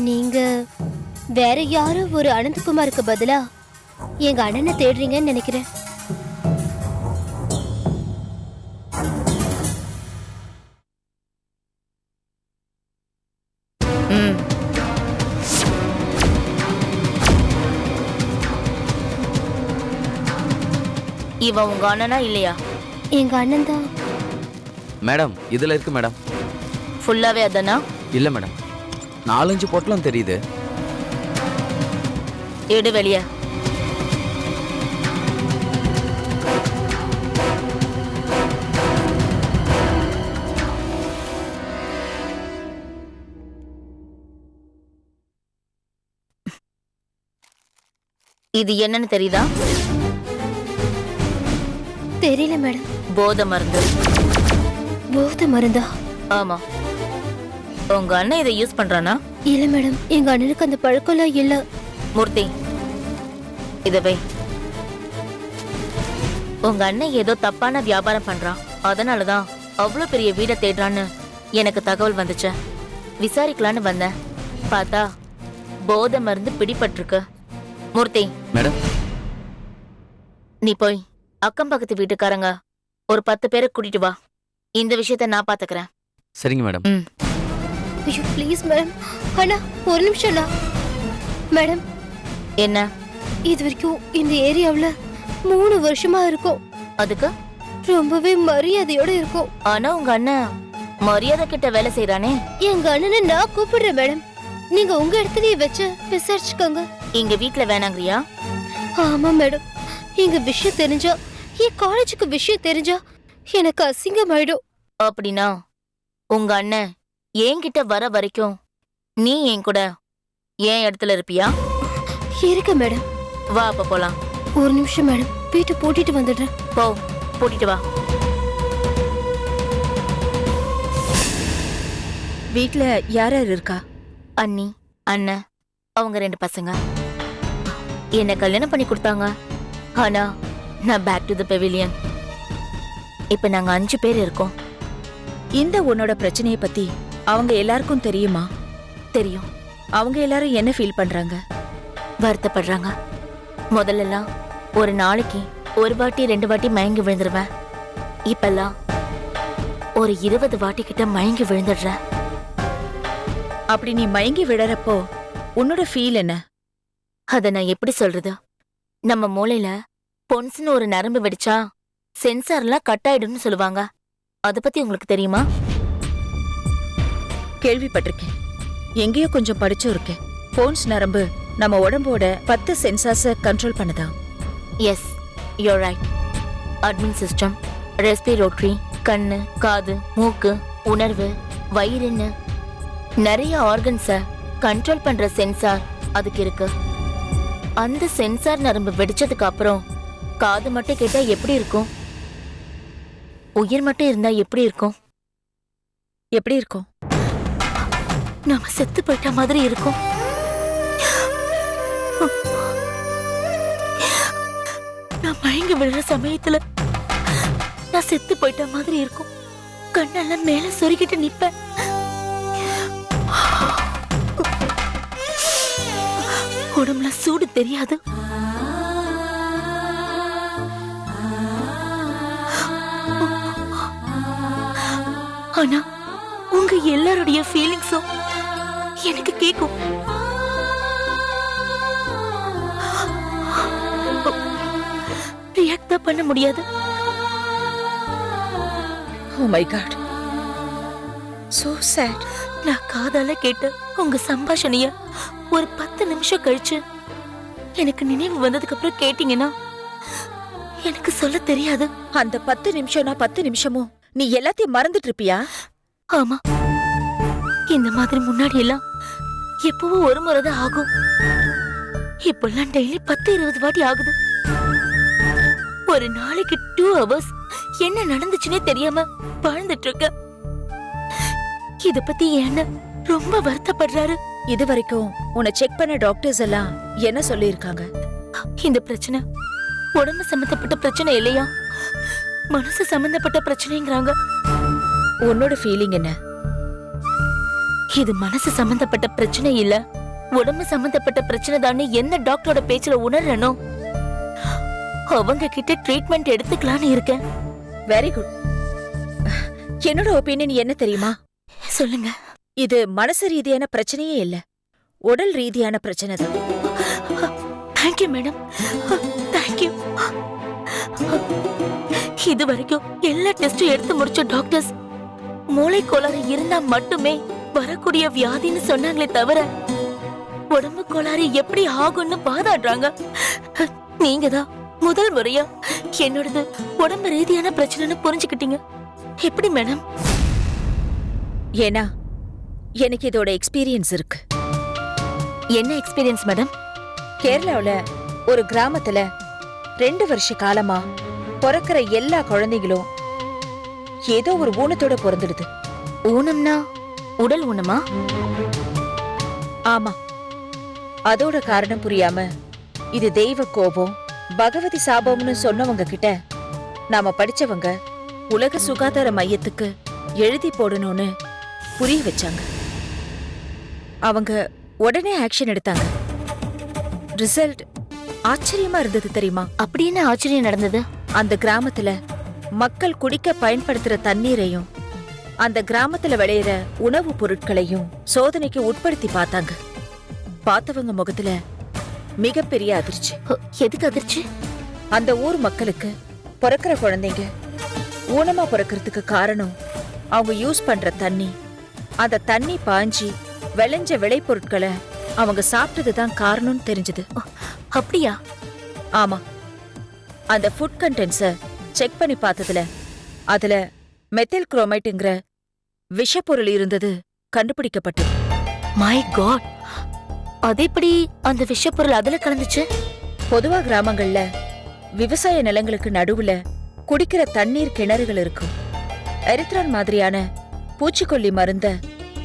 நீங்க வேற யாரோ ஒரு அனந்தகுமாருக்கு பதிலா எங்க அண்ணனை தேடுறீங்கன்னு நினைக்கிறேன். இவன் உங்க அண்ணனா இல்லையா? எங்க அண்ணன் தான் மேடம் இதுல இருக்கு மேடம். ஃபுல்லாவே அதானா? இல்ல மேடம். 4-5 பொட்டலம் தெரியுது. எடு வெளிய. இது என்னன்னு தெரியுதா? தெரியல மேடம். போதை மருந்து. போதை மருந்தா? ஆமா. உங்க அண்ணன் இதை யூஸ் பண்றானா? இல்ல மேடம், எங்க அண்ணனுக்கு அந்த பழக்கம்லாம் இல்ல. மூர்த்தி, இத வை. உங்க அண்ணன் ஏதோ தப்பான வியாபாரம் பண்றான், அதனாலதான் அவ்வளவு பெரிய வீடை தேடுறான்னு எனக்கு தகவல் வந்துச்சு. விசாரிக்கலான்னு வந்தேன். பார்த்தா போதை மருந்து பிடிபட்டிருக்கு. மூர்த்தி மேடம், நீ போய் அக்கம் பக்கத்து வீட்டுக்காரங்க ஒரு 10 பேரை கூட்டிட்டு வா. இந்த விஷயத்த நான் பாத்துக்கிறேன். சரிங்க மேடம். ஐயோ ப்ளீஸ் மேடம். அண்ணா ஒரு நிமிஷம் அண்ணா. மேடம், என்ன? இது வரைக்கும் இந்த ஏரியாவுல 3 வருஷமா இருக்கும். அதுக்கு ரொம்பவே மரியாதையோட இருக்கும். ஆனா உங்க அண்ணன் மரியாதை கிட்ட வேலை செய்யறானே. எங்க அண்ணனை நான் கூப்பிடுறேன் மேடம். நீங்க உங்க இடத்துலயே வச்சு விசாரிச்சுக்கோங்க. இங்க வீட்ல வேணாங்கறியா? ஆமா மேடம். எங்க விஷயம் தெரிஞ்சா, என் காலேஜுக்கு விஷயம் தெரிஞ்சா எனக்கு அசிங்கமாயிடும். அப்படின்னா உங்க அண்ணன் என்கிட்ட வர வரைக்கும் நீ என் கூட என் இடத்துல இருப்பியா? இருக்க மேடம். வா அப்ப போலாம். ஒரு நிமிஷம் மேடம், வீட்டை பூட்டிட்டு வந்துடுறேன். போ, பூட்டிட்டு வா. வீட்ல யார் யார் இருக்கா? அண்ணி, அண்ணன், அவங்க 2 பசங்க. என்ன கல்யாணம் பண்ணி கொடுத்தாங்க. ஆனா நான் பேக் டு தி பெவிலியன். இப்ப நாங்க 5 பேர் இருக்கோம். இந்த உன்னோட பிரச்சனைய பத்தி அவங்க எல்லாருக்கும் தெரியுமா? தெரியும். அவங்க எல்லாரும் என்ன ஃபீல் பண்றாங்க? வருத்தப்படுறாங்க. முதல்லலாம் ஒரு நாளைக்கு 1 வாட்டி 2 வாட்டி மயங்கி விழுந்துருவேன். இப்பெல்லாம் ஒரு 20 வாட்டி கிட்ட மயங்கி விழுந்துடுறேன். அப்படி நீ மயங்கி விழறப்போ உன்னோட ஃபீல் என்ன? அத நான் எப்படி சொல்றது? நம்ம மூளையில பொன்ஸ்னு ஒரு நரம்பு வெடிச்சா சென்சார்லாம் கட் ஆயிடும்னு சொல்லுவாங்க. அத பத்தி உங்களுக்கு தெரியுமா? கேள்விப்பட்டிருக்கேன். எங்கேயோ கொஞ்சம் படிச்சும் இருக்கேன். போன்ஸ் நரம்பு நம்ம உடம்போட 10 சென்சார்ஸ கண்ட்ரோல் பண்ணுதா? Yes, you're right. Admin system, respiratory, கண்ணு, காது, மூக்கு, உணர்வு, வயிறுன்னு நிறைய ஆர்கன்ஸ கண்ட்ரோல் பண்ற சென்சார் அதுக்கு இருக்கு. அந்த சென்சார் நரம்பு வெடிச்சதுக்கு அப்புறம் காது மட்டும் கேட்டா எப்படி இருக்கும்? உயிர் மட்டும் இருந்தா எப்படி இருக்கும்? எப்படி இருக்கும்? நாம செத்து போயிட்ட மாதிரி இருக்கும். நான் மயங்கி விழுற சமயத்துல நான் செத்து போயிட்ட மாதிரி இருக்கும். கண்ணெல்லாம் மேல சொருகிட்டு நிப்பேன். உடம்புல சூடு தெரியாது. ஆனா உங்க எல்லாருடைய ஃபீலிங்ஸும் எனக்கு கேக்கும். ரியாக்ட் பண்ண முடியாது. Oh my God. So sad. நான் காதால கேட்ட உங்க சம்பாஷணைய ஒரு 10 நிமிஷம் கழிச்சு எனக்கு நினைவு வந்ததுக்கு அப்புறம் கேட்டீங்கன்னா எனக்கு சொல்ல தெரியாது. அந்த 10 நிமிஷம்னா 10 நிமிஷமும் நீ எல்லாத்தையும் மறந்துட்டு இருப்பியா? ஆமா, இந்த மாதிரி முன்னாடி எல்லாம் எப்பவோ ஒரு முறைதான் ஆகும். இப்பெல்லாம் டெய்லி 10-20 வாட்டி ஆகுது. ஒரு நாளைக்கு 2 hours என்ன நடந்துச்சுன்னே தெரியாம வாழ்ந்துட்டு இருக்க. இத பத்தி என்ன ரொம்ப வருத்தப்படுறாரு. இது வரைக்கும் உன்னை செக் பண்ண டாக்டர்ஸ் எல்லாம் என்ன சொல்லியிருக்காங்க? இந்த பிரச்சனை உடம்பு சம்பந்தப்பட்ட பிரச்சனை இல்லையா, மனசு சம்பந்தப்பட்ட பிரச்சனைங்கிறாங்க. உன்னோட ஃபீலிங் என்ன? இது மனசு சம்பந்தப்பட்ட பிரச்சனை இல்ல, உடம்பு சம்பந்தப்பட்ட பிரச்சனை தான் எந்த டாக்டரோட பேச்சுல உணர்றனோ அவங்க கிட்ட ட்ரீட்மெண்ட் எடுத்துக்கலான்னு இருக்கேன். Very good. என்னோட ஒப்பீனியன் என்ன தெரியுமா? சொல்லுங்க. இது மனசு ரீதியான பிரச்சனையே இல்ல, உடல் ரீதியான பிரச்சனை தான். Thank you madam, thank you. இது வரைக்கும் எல்லா டெஸ்டும் எடுத்து முடிச்ச டாக்டர்ஸ் மூளை கோளாறு இருந்தா மட்டுமே வரக்கூடிய வியாதின்னு சொன்னாங்களே தவிர உடம்பு கோளாறு எப்படி ஆகும்னு பாதாடுறாங்க. நீங்க தான் முதல் முறையா என்னோடது உடம்பு ரீதியான பிரச்சனைன்னு புரிஞ்சுக்கிட்டீங்க. எப்படி மேடம்? ஏன்னா எனக்கு இதோட எக்ஸ்பீரியன்ஸ் இருக்கு. என்ன எக்ஸ்பீரியன்ஸ் மேடம்? கேரளாவுல ஒரு கிராமத்துல 2 வருஷ காலமா பிறக்கிற எல்லா குழந்தைகளும் ஏதோ ஒரு ஊனத்தோட பிறந்துடுது. ஊனம்னா உடல் ஊனமா? ஆமா. அதோட காரணம் புரியாம இது தெய்வ கோபம், பகவதி சாபம்னு சொன்னவங்க கிட்ட நாம படிச்சவங்க உலக சுகாதார மையத்துக்கு எழுதி போடணும்னு புரிய வச்சாங்க. அவங்க உடனே ஆக்ஷன் எடுத்தாங்க. ரிசல்ட் ஆச்சரியமா இருந்தது தெரியுமா? அப்படி என்ன ஆச்சரியம் நடந்தது? அந்த கிராமத்துல மக்கள் குடிக்க பயன்படுத்துற தண்ணீரையும் அந்த கிராமத்துல விளையிற உணவுப் பொருட்களையும் சோதனைக்கு உட்படுத்தி பார்த்தாங்க. பார்த்தவங்க முகத்துல மிகப்பெரிய அதிர்ச்சி. எதுக்கு அதிர்ச்சி? அந்த ஊர் மக்களுக்கு பிறக்கிற குழந்தைங்க ஊனமா பிறக்கிறதுக்கு காரணம் அவங்க யூஸ் பண்ற தண்ணி. அந்த தண்ணி பாஞ்சி விளைஞ்ச விளைபொருட்களை அவங்க சாப்பிட்டதுதான் காரணம்னு தெரிஞ்சது. அப்படியா? ஆமா. அந்த ஃபுட் கண்டென்ட்ஸ செக் பண்ணி பார்த்ததுல அதுல மெத்தில் குரோமைட்ங்கிற விஷப்பொருள் இருந்தது கண்டுபிடிக்கப்பட்டது. My God! அது எப்படி அந்த விஷப்பொருள் அதுல கலந்துச்சு? பொதுவா கிராமங்கள்ல விவசாய நிலங்களுக்கு நடுவுல குடிக்கிற தண்ணீர் கிணறுகள் இருக்கும். எரித்ரான் மாதிரியான பூச்சிக்கொல்லி மருந்த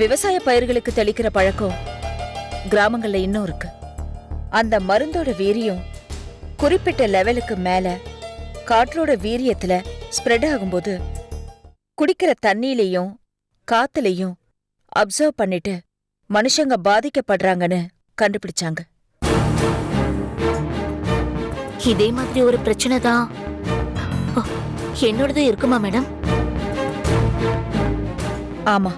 விவசாய பயிர்களுக்கு தெளிக்கிற பழக்கம் கிராமங்கள்ல இன்னும் இருக்கு. அந்த மருந்தோட வீரியம் குறிப்பிட்ட லெவலுக்கு மேல காற்றோட வீரியத்துல ஸ்ப்ரெட் ஆகும்போது குடிக்கிற தண்ணியிலையும் காத்துலயும் அப்சர்வ் பண்ணிட்டு மனுஷங்க பாதிக்கப்படுறாங்கன்னு கண்டுபிடிச்சாங்க. இதே மாதிரி ஒரு பிரச்சனை தான் என்னோடது இருக்குமா மேடம்? ஆமா,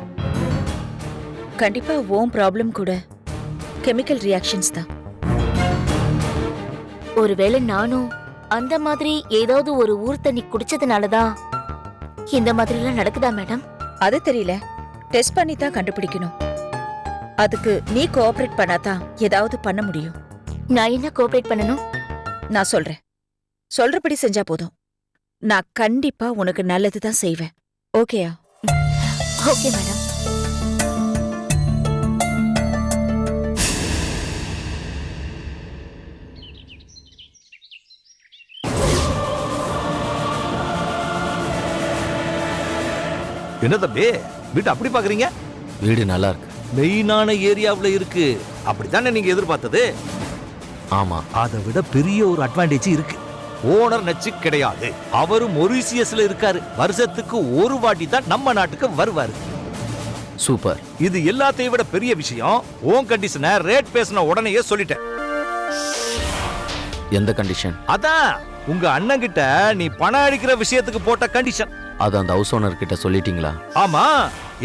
கண்டிப்பா ஓம் ப்ராப்ளம் கூட கெமிக்கல் ரியாக்ஷன்ஸ் தான். ஒருவேளை நானும் அந்த மாதிரி ஏதாவது ஒரு ஊர் தண்ணி குடிச்சதுனாலதான் இந்த மாதிரி எல்லாம் நடக்குதா மேடம்? அது தெரியல. டெஸ்ட் பண்ணி தான் கண்டுபிடிக்கணும். அதுக்கு நீ கோஆபரேட் பண்ணாதான் ஏதாவது பண்ண முடியும். நான் என்ன கோஆபரேட் பண்ணணும்? நான் சொல்றேன். சொல்றபடி செஞ்சா போதும். நான் கண்டிப்பா உனக்கு நல்லதுதான் செய்வேன். ஓகேயா? Okay madam. என்ன தம்பி வீட்டு அப்படி பாக்குறீங்க? வீடு நல்லா இருக்கு. மெயினான ஏரியாவுல இருக்கு. அப்படித்தானே நீங்க எதிர்பார்த்தது? ஆமா. அதை விட பெரிய ஒரு அட்வான்டேஜ் இருக்கு. ஓனர் நச்சு கிடையாது. அவரு மொரீசியஸ்ல இருக்காரு. வருஷத்துக்கு ஒரு வாட்டி தான் நம்ம நாட்டுக்கு வருவாரு. சூப்பர். இது எல்லாத்தையும் விட பெரிய விஷயம். ஓன் கண்டிஷனை ரேட் பேசின உடனே சொல்லிட்டேன். எந்த கண்டிஷன்? அதான் உங்க அண்ணன் கிட்ட நீ பணம் அடிக்கிற விஷயத்துக்கு போட்ட கண்டிஷன். அது அந்த ஹவுஸ் ஓனர் கிட்ட சொல்லிட்டீங்களா? ஆமா,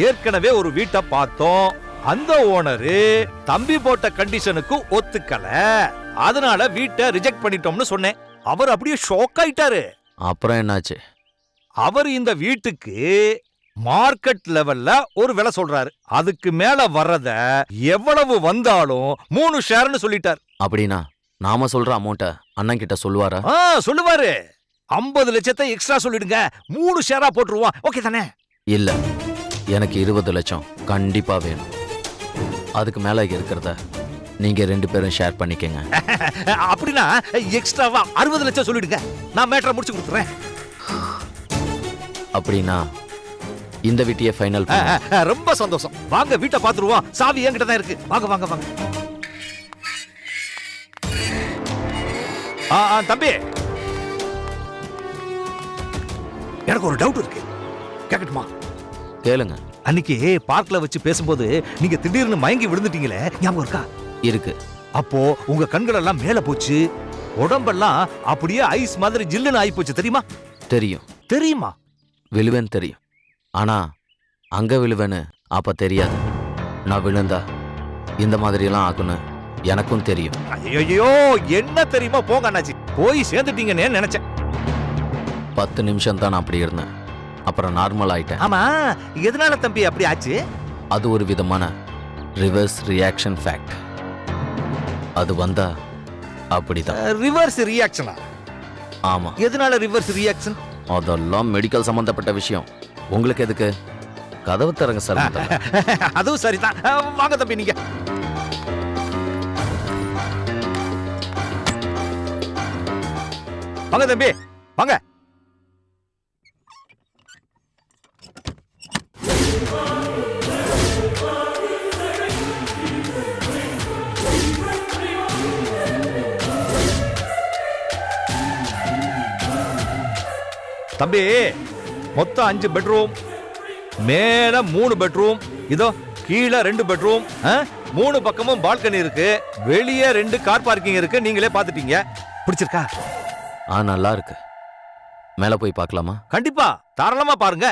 ஏற்கனவே ஒரு வீட்டை பார்த்தோம். அந்த ஓனரு தம்பி போட்ட கண்டிஷனுக்கு ஒத்துக்கல. அதனால வீட்டை ரிஜெக்ட் பண்ணிட்டோம்னு சொன்னேன். அவர் அப்படியே ஷாக் ஆயிட்டாரு. அப்புறம் என்னாச்சு? அவர் இந்த வீட்டுக்கு மார்க்கெட் லெவல்ல ஒரு விலை சொல்றாரு. அதுக்கு மேல வர்றத எவ்வளவு வந்தாலும் 3 ஷேர்னு சொல்லிட்டார். அப்படின்னா நாம சொல்ற அமௌண்ட்ட அண்ணன் கிட்ட சொல்லுவாரா? சொல்லுவாரு. 50 லட்சத்தை எக்ஸ்ட்ரா சொல்லிடுங்க, 3 ஷேரா போட்டுருவான். ஓகே தானே? இல்ல, எனக்கு 20 லட்சம் கண்டிப்பா வேணும். அதுக்கு மேல இருக்கிறத நீங்க 2 பேரும் ஷேர் பண்ணிக்கங்க. அப்படின்னா எக்ஸ்ட்ராவா 60 லட்சம் சொல்லிடுங்க. நான் மேட்டரை முடிச்சு கொடுத்துறேன். அப்படின்னா இந்த வீட்டையே ஃபைனல். ரொம்ப சந்தோஷம். வாங்க வீட்டை பாத்துருவோம். சாவி என்கிட்ட தான் இருக்கு. வாங்க வாங்க வாங்க. தம்பி, எனக்கு ஒரு டவுட் இருக்கு, கேட்கட்டுமா? கேளுங்க. அன்னைக்கு பார்க்ல வச்சு பேசும்போது நீங்க திடீர்னு மயங்கி விழுந்துட்டீங்களே, ஞாபகம் இருக்கா? இருக்கு. அப்போ உங்க கண்கள் எல்லாம் மேல போச்சு, உடம்பெல்லாம் அப்படியே ஐஸ் மாதிரி ஜில்லுன்னு ஆயி போச்சு, தெரியுமா? தெரியும். தெரியுமா? விழுவேன்னு தெரியும். ஆனா அங்க விழுவேன்னு அப்ப தெரியாது. நான் விழுந்தா இந்த மாதிரி எல்லாம் ஆகுன்னு எனக்கும் தெரியும். ஐயோ, என்ன தெரியுமா? போங்க அண்ணாச்சி, போய் சேர்ந்துட்டீங்கன்னு நினைச்சேன். 10 நிமிஷம் தான் நான் அப்படி இருந்தேன். அப்புறம் நார்மல் ஆயிட்டேன். ஆமா, எதனால தம்பி அப்படி ஆச்சு? அது ஒரு விதமான ரிவர்ஸ் ரியாக்ஷன் ஃபேக்ட். அது வந்தா அப்படிதான். ரிவர்ஸ் ரியாக்ஷனா? ஆமா. எதனால ரிவர்ஸ் ரியாக்ஷன்? அதெல்லாம் மெடிக்கல் சம்பந்தப்பட்ட விஷயம். உங்களுக்கு எதுக்கு? கதவு தரங்க சார். அதுவும் சரிதான். வாங்க தம்பி நீங்க. வாங்க தம்பி வாங்க. தம்பி மொத்தம் 5 பெட்ரூம், மேல 3 பெட்ரூம், இதோ கீழே 2 பெட்ரூம், 3 பக்கமும் பால்கனி இருக்கு, வெளியே 2 கார் பார்க்கிங் இருக்கு. நீங்களே பாத்துட்டீங்க. பிடிச்சிருக்கா? நல்லா இருக்கு. மேல போய் பார்க்கலாமா? கண்டிப்பா, தாராளமா பாருங்க.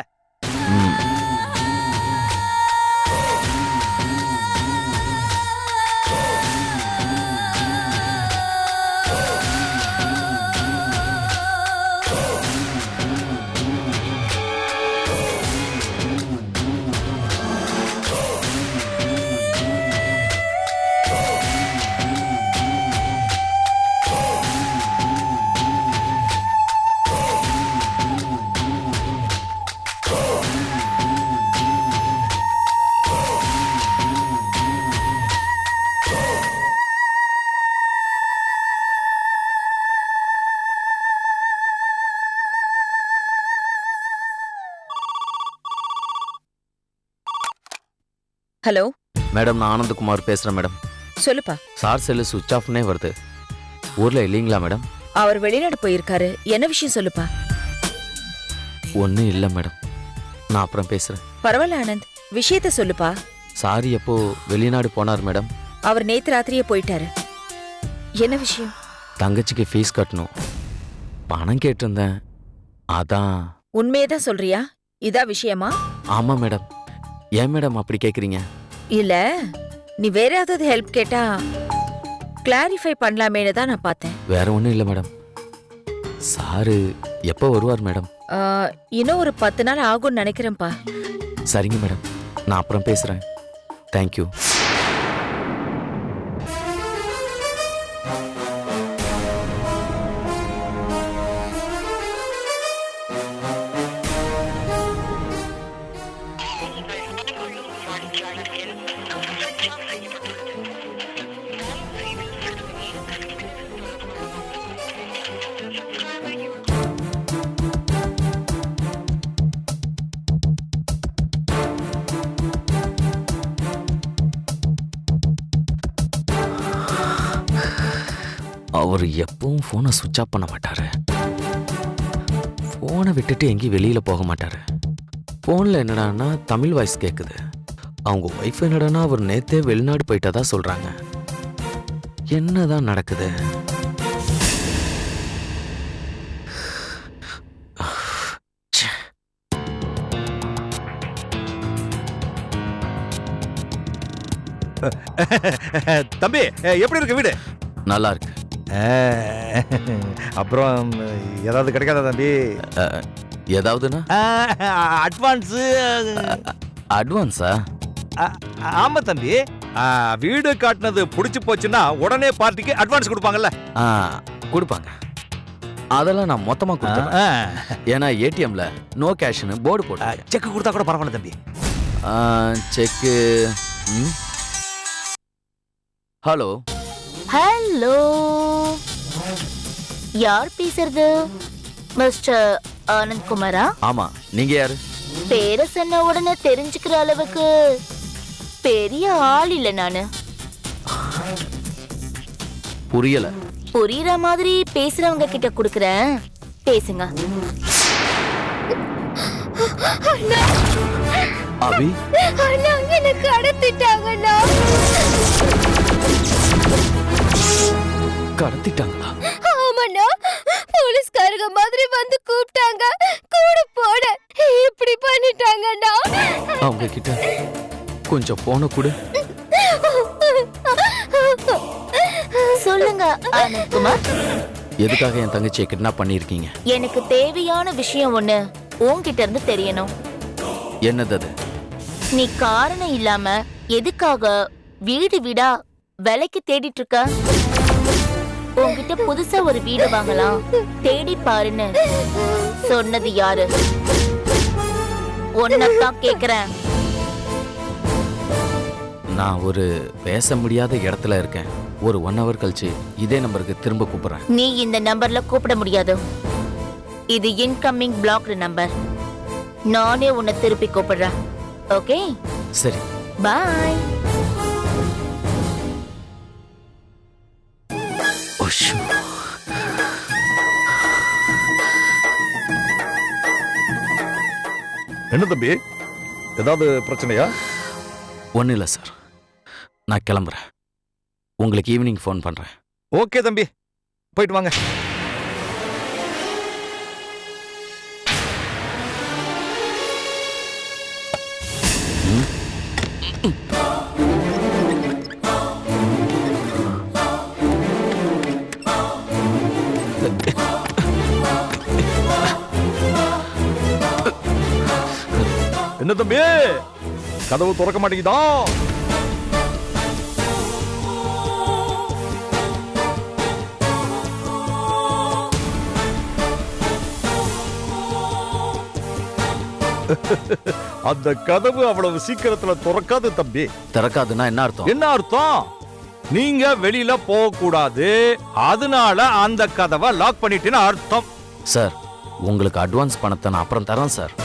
ஹலோ மேடம், நான் ஆனந்தகுமார் பேசுறேன் மேடம். சொல்லுப்பா. சார் செல்லு சுவிட்ச் ஆஃப்னே வருது. ஊர்ல இல்லைங்களா மேடம்? அவர் வெளிநாடு போயிருக்காரு. என்ன விஷயம் சொல்லுப்பா. ஒன்றும் இல்லை மேடம், நான் அப்புறம் பேசுறேன். பரவாயில்ல ஆனந்த், விஷயத்த சொல்லுப்பா. சாரி எப்போ வெளிநாடு போனார் மேடம்? அவர் நேத்து ராத்திரியே போயிட்டாரு. என்ன விஷயம்? தங்கச்சிக்கு ஃபீஸ் கட்டணும், பணம் கேட்டிருந்தேன், அதான். உண்மையதான் சொல்றியா? இதா விஷயமா? ஆமா மேடம். ஏன் மேடம் அப்படி கேக்குறீங்க? இல்ல, நீ வேற ஏதாவது ஹெல்ப் கேட்டா கிளாரிஃபை பண்ணலாமேனு தான் நான் பார்த்தேன். வேற ஒன்றும் இல்லை மேடம். சாரு எப்போ வருவார் மேடம்? இன்னும் ஒரு 10 நாள் ஆகும்னு நினைக்கிறேன்ப்பா. சரிங்க மேடம், நான் அப்புறம் பேசுறேன். தேங்க்யூ. அவர் எப்பவும் ஃபோனை சுவிட்ச் ஆஃப் பண்ண மாட்டாரு. ஃபோனை விட்டுட்டு எங்கேயும் வெளியில போக மாட்டாரு. ஃபோனில் என்னடான்னா தமிழ் வாய்ஸ் கேட்குது. அவங்க ஒய்ஃப் என்னடான்னா அவர் நேத்தே வெளிநாடு போயிட்டதா சொல்றாங்க. என்னதான் நடக்குது? தம்பி எப்படி இருக்கு வீடு? நல்லா இருக்கு. அப்புறம் ஏதாவது கிடைக்காதா தம்பி? ஏதாவதுன்னா அட்வான்ஸு. அட்வான்ஸா? ஆமா தம்பி, வீடு காட்டினது பிடிச்சி போச்சுன்னா உடனே பார்ட்டிக்கு அட்வான்ஸ் கொடுப்பாங்கல்ல? கொடுப்பாங்க. அதெல்லாம் நான் மொத்தமா கொடுத்தேன். ஏன்னா ஏடிஎம்ல நோ கேஷ்னு போர்டு போட்டு. செக் கொடுத்தா கூட பரவாயில்ல தம்பி. செக்கு. ஹலோ ஹலோ, யார் பேசுறது? மிஸ்டர் ஆனந்த் குமாரா? ஆமா, நீங்க யாரு? பேரை சொன்ன உடனே தெரிஞ்சுக்கிற அளவுக்கு பெரிய ஆள் இல்ல நானு. புரியல. புரியுற மாதிரி பேசுறவங்க கிட்ட குடுக்கறேன், பேசுங்க. அபி, அண்ணா எனக்கு கடத்திட்டாங்கண்ணா. கடத்திட்டாங்களா? ஆமாண்ணா, போலீஸ்காரங்க மாதிரி வந்து கூப்பிட்டாங்க, கூட போட இப்படி பண்ணிட்டாங்கண்ணா. அவங்க கிட்ட கொஞ்சம் போன கூட. சொல்லுங்க ஆனந்த் குமார். எதுக்காக என் தங்கச்சியை கிட்னாப் பண்ணிருக்கீங்க? எனக்கு தேவையான விஷயம் ஒண்ணு உன்கிட்ட இருந்து தெரியணும். என்னது அது? நீ காரணம் இல்லாம எதுக்காக வீடு வீடா விலைக்கு தேடிட்டு இருக்க? உன்கிட்ட புதுசா ஒரு வீடு வாங்கலாம் தேடி பாருன்னு சொன்னது யாரு? உன்னதான் கேக்குறேன். நான் ஒரு பேச முடியாத இடத்துல இருக்கேன். ஒரு 1 hour கழிச்சு இதே நம்பருக்கு திரும்ப கூப்பிடுறேன். நீ இந்த நம்பர்ல கூப்பிட முடியாது. இது இன்கமிங் பிளாக்டு நம்பர். நானே உன்னை திருப்பி கூப்பிடுறேன். ஓகே, சரி. பாய். என்ன தம்பி, ஏதாவது பிரச்சனையா? ஒன்றும் இல்லை சார், நான் கிளம்புறேன். உங்களுக்கு ஈவினிங் ஃபோன் பண்ணுறேன். ஓகே தம்பி, போயிட்டு வாங்க. என்ன தம்பி, கதவு திறக்க மாட்டேங்குதா? அந்த கதவு அவ்வளவு சீக்கிரத்துல திறக்காது தம்பி. திறக்காதுன்னா என்ன அர்த்தம்? என்ன அர்த்தம்? நீங்க வெளியில போக கூடாது, அதனால அந்த கதவை லாக் பண்ணிட்டேன்னு அர்த்தம். சார், உங்களுக்கு அட்வான்ஸ் பணத்தை நான் அப்புறம் தரேன் சார்.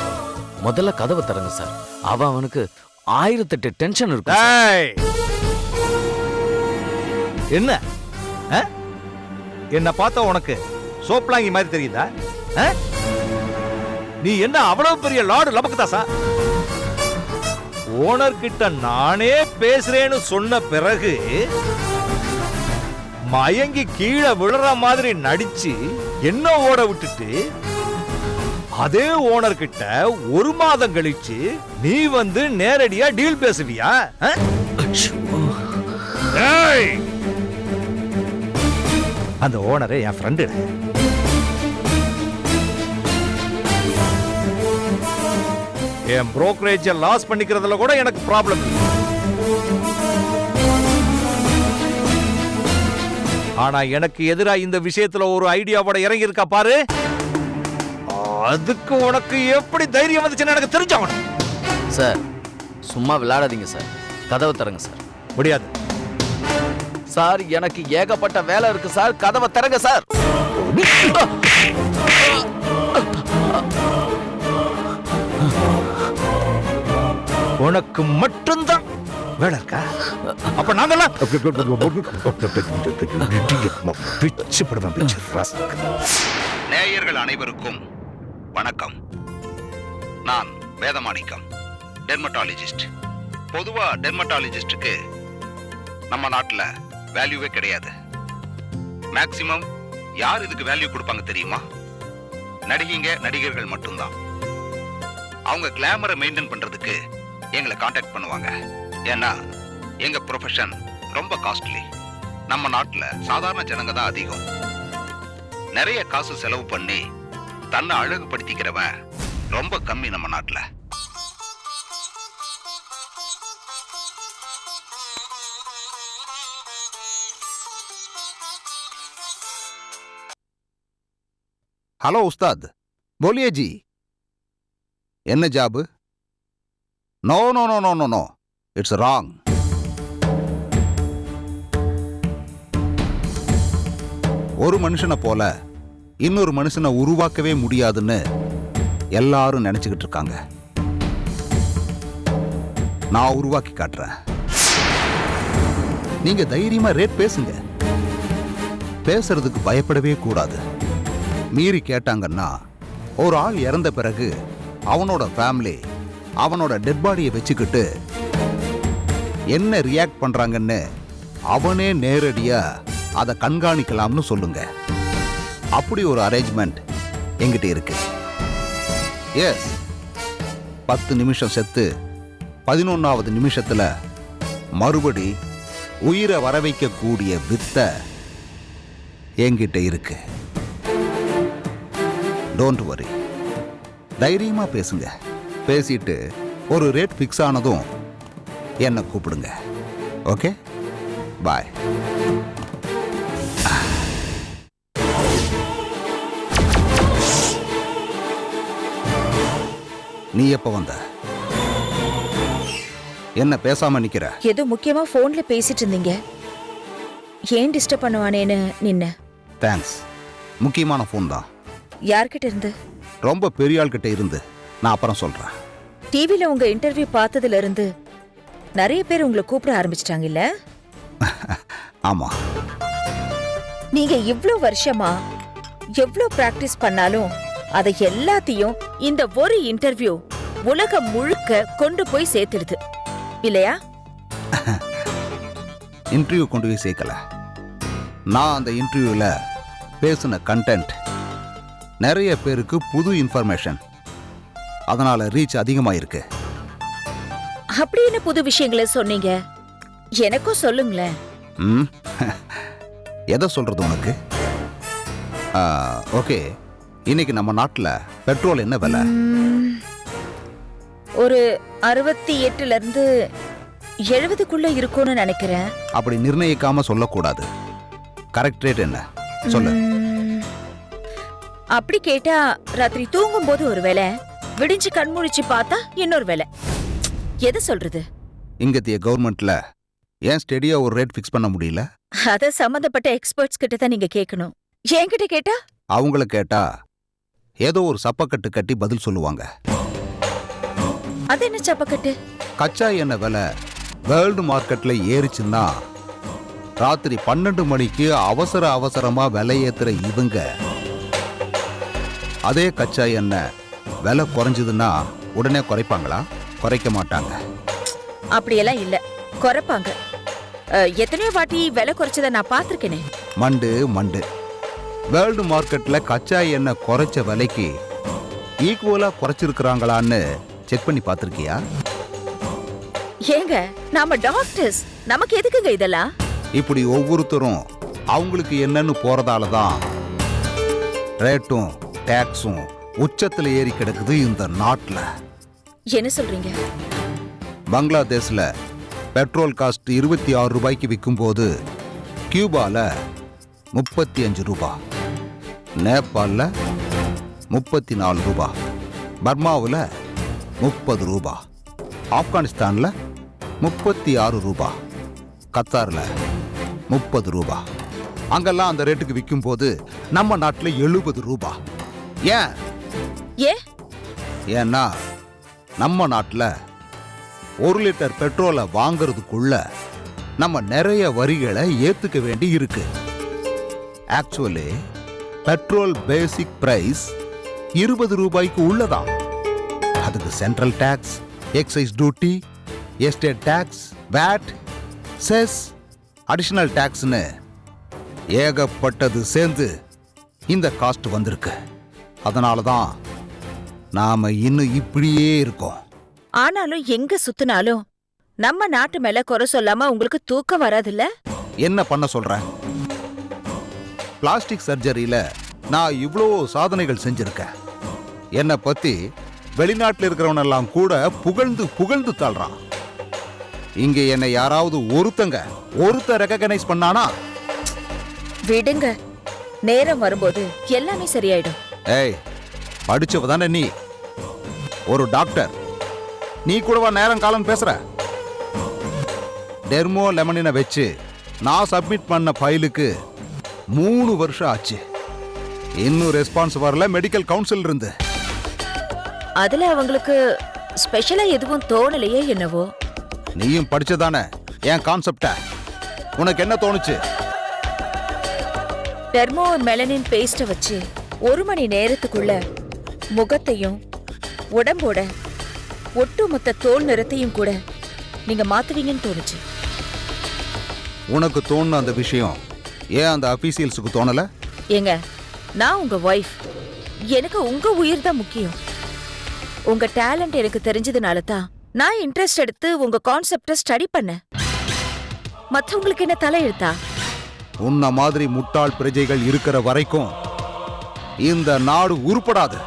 முதல்ல கதவை திறங்க சார். அவனுக்கு 1008 டென்ஷன் இருக்கு. ஏய், என்ன என்ன பார்த்தா உனக்கு சோப்லாங்கி மாதிரி தெரியுதா? நீ என்ன அவ்வளவு பெரிய லார்டு லபக்குதாசா? ஓனர் கிட்ட நானே பேசுறேன்னு சொன்ன பிறகு மயங்கி கீழே விழுற மாதிரி நடிச்சு என்ன ஓட விட்டுட்டு அதே ஓனர் கிட்ட 1 மாதம் கழிச்சு நீ வந்து நேரடியா டீல் பேசுவியா? அந்த ஓனரே என் ஃப்ரெண்டு. என் புரோக்கரேஜ் லாஸ் பண்ணிக்கிறதுல கூட எனக்கு ப்ராப்ளம் இல்லை. ஆனா எனக்கு எதிரா இந்த விஷயத்துல ஒரு ஐடியாவோட இறங்கி இருக்கா பாரு. அதுக்கு உனக்கு எப்படி தைரியம் வந்துச்சுன்னு எனக்கு தெரிஞ்சவன். சார், சும்மா விளையாடாதீங்க சார். கதவை திறங்க சார். முடியாது சார், எனக்கு ஏகப்பட்ட வேலை இருக்கு சார். கதவை திறங்க சார். உனக்கு மட்டும்தான் வேலை இருக்கா? அப்ப நாங்கெல்லாம் நேயர்கள் அனைவருக்கும் வணக்கம். நான் வேதமாணிக்கம், டெர்மட்டாலஜிஸ்ட். பொதுவா டெர்மட்டாலஜிஸ்டுக்கு நம்ம நாட்டுல வேல்யூவே கிடையாது. மேக்சிமம் யார் இதுக்கு வேல்யூ கொடுப்பாங்க தெரியுமா? நடிகைங்க, நடிகர்கள் மட்டும்தான். அவங்க கிளாமரை மெயின்டைன் பண்றதுக்கு எங்களை காண்டாக்ட் பண்ணுவாங்க. ஏன்னா எங்க ப்ரொஃபஷன் ரொம்ப காஸ்ட்லி. நம்ம நாட்டுல சாதாரண ஜனங்க தான் அதிகம். நிறைய காசு செலவு பண்ணி தன்னை அழகுபடுத்திக்கிறவன் ரொம்ப கம்மி நம்ம நாட்டுல. हेलो उस्ताद, बोलिए जी. என்ன job? No no no no no no, it's wrong. ஒரு மனுஷனை போல இன்னொரு மனுஷனை உருவாக்கவே முடியாதுன்னு எல்லாரும் நினைச்சுக்கிட்டு இருக்காங்க. நான் உருவாக்கி காட்டுறேன். நீங்க தைரியமா ரேட் பேசுங்க. பேசுறதுக்கு பயப்படவே கூடாது. மீறி கேட்டாங்கன்னா ஒரு ஆள் இறந்த பிறகு அவனோட ஃபேமிலி அவனோட டெட் பாடியை வச்சுக்கிட்டு என்ன ரியாக்ட் பண்றாங்கன்னு அவனே நேரடியா அதை கண்காணிக்கலாம்னு சொல்லுங்க. அப்படி ஒரு அரேஞ்ச்மெண்ட் என்கிட்ட இருக்கு. எஸ், 10 நிமிஷம் செத்து 11வது நிமிஷத்துல மறுபடி உயிரை வர வைக்கக்கூடிய வித்தை என்கிட்ட இருக்கு. டோன்ட் வரி, தைரியமா பேசுங்க. பேசிட்டு ஒரு ரேட் ஃபிக்ஸ் ஆனதும் என்னை கூப்பிடுங்க. ஓகே, பாய். நீ எப்ப வந்த? என்ன பேசாம நிக்கிற? ஏதோ முக்கியமா போன்ல பேசிட்டு இருந்தீங்க, ஏன் டிஸ்டர்ப் பண்ணுவானேன்னு நின்ன. தேங்க்ஸ். முக்கியமான ஃபோன் தான். யார்கிட்ட இருந்து? ரொம்ப பெரிய ஆள்கிட்ட இருந்து. நான் அப்புறம் சொல்றேன். டிவில உங்க இன்டர்வியூ பார்த்ததுல இருந்து நிறைய பேர் உங்களை கூப்பிட ஆரம்பிச்சிட்டாங்க இல்ல? ஆமா. நீங்க இவ்ளோ வருஷமா எவ்ளோ பிராக்டிஸ் பண்ணாலும் அதை எல்லாத்தையும் இந்த ஒரு இன்டர்வியூ உலகம் முழுக்க கொண்டு போய் சேர்த்துடுது இல்லையா? இன்டர்வியூ கொண்டு போய் சேர்க்கல. நான் அந்த இன்டர்வியூல பேசின கண்டென்ட் நிறைய பேருக்கு புது இன்ஃபர்மேஷன், அதனால ரீச் அதிகமாயிருக்கு. அப்படி என்ன புது விஷயங்களை சொன்னீங்க? எனக்கும் சொல்லுங்களேன். எதை சொல்றது உனக்கு? ஓகே, இன்னைக்கு நம்ம நாட்டுல பெட்ரோல் என்ன விலை? ஒரு 68ல இருந்து 70க்குள்ள இருக்கும்னு நினைக்கிறேன். அப்படி நிர்ணயிக்காம சொல்லக்கூடாது. கரெக்ட் ரேட் என்ன சொல்லு. அப்படி கேட்டா ராத்திரி தூங்கும் போது ஒரு வேலை, விடிஞ்சு கண்முழிச்சு பார்த்தா இன்னொரு வேலை. எதை சொல்றது? இங்கத்திய கவர்மெண்ட்ல ஏன் ஸ்டெடியா ஒரு ரேட் ஃபிக்ஸ் பண்ண முடியல? அத சம்பந்தப்பட்ட எக்ஸ்பர்ட்ஸ் கிட்ட தான் நீங்க கேட்கணும். என்கிட்ட கேட்டா? அவங்கள கேட்டா ஏதோ ஒரு சப்பக்கட்டு கட்டி பதில் சொல்லுவாங்க. அது என்ன சப்பக்கட்டு? கச்சா எண்ணெய் விலை வேர்ல்டு மார்க்கெட்ல ஏறிச்சுன்னா ராத்திரி 12 மணிக்கு அவசரமா விலை ஏத்துற இவங்க அதே கச்சா எண்ணெய் விலை குறைஞ்சதுன்னா உடனே குறைப்பாங்களா? குறைக்க மாட்டாங்க. அப்படியெல்லாம் இல்ல, குறைப்பாங்க. எத்தனையோ வாட்டி விலை குறைச்சதை நான் பார்த்திருக்கேனே. மண்டு வேர்ல்டு மார்க்கெட்ல கச்சா எண்ணெய் குறைச்ச விலைக்கு ஈக்குவலா குறைச்சிருக்கிறாங்களான்னு செக் பண்ணி பார்த்திருக்கியா? ஏங்க, நாம டாக்டர்ஸ், நமக்கு எதுக்குங்க இதெல்லாம்? இப்படி ஒவ்வொருத்தரும் அவங்களுக்கு என்னன்னு போறதால தான் ரேட்டும் டாக்ஸும் உச்சத்துல ஏறி கிடக்குது இந்த நாட்டுல. என்ன சொல்றீங்க? பங்களாதேஷ்ல பெட்ரோல் காஸ்ட் 26 ரூபாய்க்கு விற்கும் போது கியூபால 35 ரூபாய், நேபாளில் 34 ரூபாய், பர்மாவில் 30 ரூபாய், ஆப்கானிஸ்தானில் 36 ரூபாய், கத்தாரில் 30 ரூபாய். அங்கெல்லாம் அந்த ரேட்டுக்கு விற்கும் போது நம்ம நாட்டில் 70 ரூபாய். ஏன்னா நம்ம நாட்டில் 1 லிட்டர் பெட்ரோலை வாங்கிறதுக்குள்ள நம்ம நிறைய வரிகளை ஏத்துக்க வேண்டி இருக்கு. ஆக்சுவலி பெட்ரோல் பேசிக் பிரைஸ் 20 ரூபாய்க்கு உள்ளதா. அதுக்கு central tax, excise duty, estate tax, VAT, cess, additional டாக்ஸ்னு ஏகப்பட்டது சேர்ந்து இந்த காஸ்ட் வந்திருக்கு. அதனால தான் நாம இன்னும் இப்படியே இருக்கோம். ஆனாலும் எங்க சுத்தினாலும் நம்ம நாட்டு மேல குறை சொல்லாம உங்களுக்கு தூக்கம் வராதுல்ல? என்ன பண்ண சொல்ற? பிளாஸ்டிக் சர்ஜரியில நான் இவ்வளோ சாதனைகள் செஞ்சிருக்கேன். என்னை பத்தி வெளிநாட்டில் இருக்கிறவனெல்லாம் கூட புகழ்ந்து புகழ்ந்து தள்ளுறான். இங்க என்னை யாராவது ஒருத்த ரெகக்னைஸ் பண்ணானா? விடுங்க, நேரம் வரும்போது எல்லாமே சரியாயிடும். ஏய், படிச்சவ தானே நீ, ஒரு டாக்டர். நீ கூடவா நேரம் காலம் பேசுற? டெர்மோ லெமனினை வச்சு நான் சப்மிட் பண்ண ஃபைலுக்கு 3 வருஷம் ஆச்சு. இன்னும் ரெஸ்பான்ஸ் வரல மெடிக்கல் கவுன்சில் இருந்து. அதுல அவங்களுக்கு ஸ்பெஷலா எதுவும் தோணலையே என்னவோ. நீயும் படிச்சதானே என் கான்செப்ட. உனக்கு என்ன தோணுச்சு? டெர்மோ மெலனின் பேஸ்ட வச்சு 1 மணி நேரத்துக்குள்ள முகத்தையும் உடம்போட ஒட்டுமொத்த தோல் நிறத்தையும் கூட நீங்க மாத்துவீங்கன்னு தோணுச்சு. உனக்கு தோணுன அந்த விஷயம் ஏன் அந்த அபிஷியல்ஸுக்கு தோணல? ஏங்க, நான் உங்க வைஃப், எனக்கு உங்க உயிர் தான் முக்கியம். உங்க டேலண்ட் எனக்கு தெரிஞ்சதுனால தான் நான் இன்ட்ரெஸ்ட் எடுத்து உங்க கான்செப்ட ஸ்டடி பண்ணேன். மத்தவங்களுக்கு என்ன தலையெழுத்தா? உன்ன மாதிரி முட்டாள் பிரஜைகள் இருக்கிற வரைக்கும் இந்த நாடு உருப்படாது.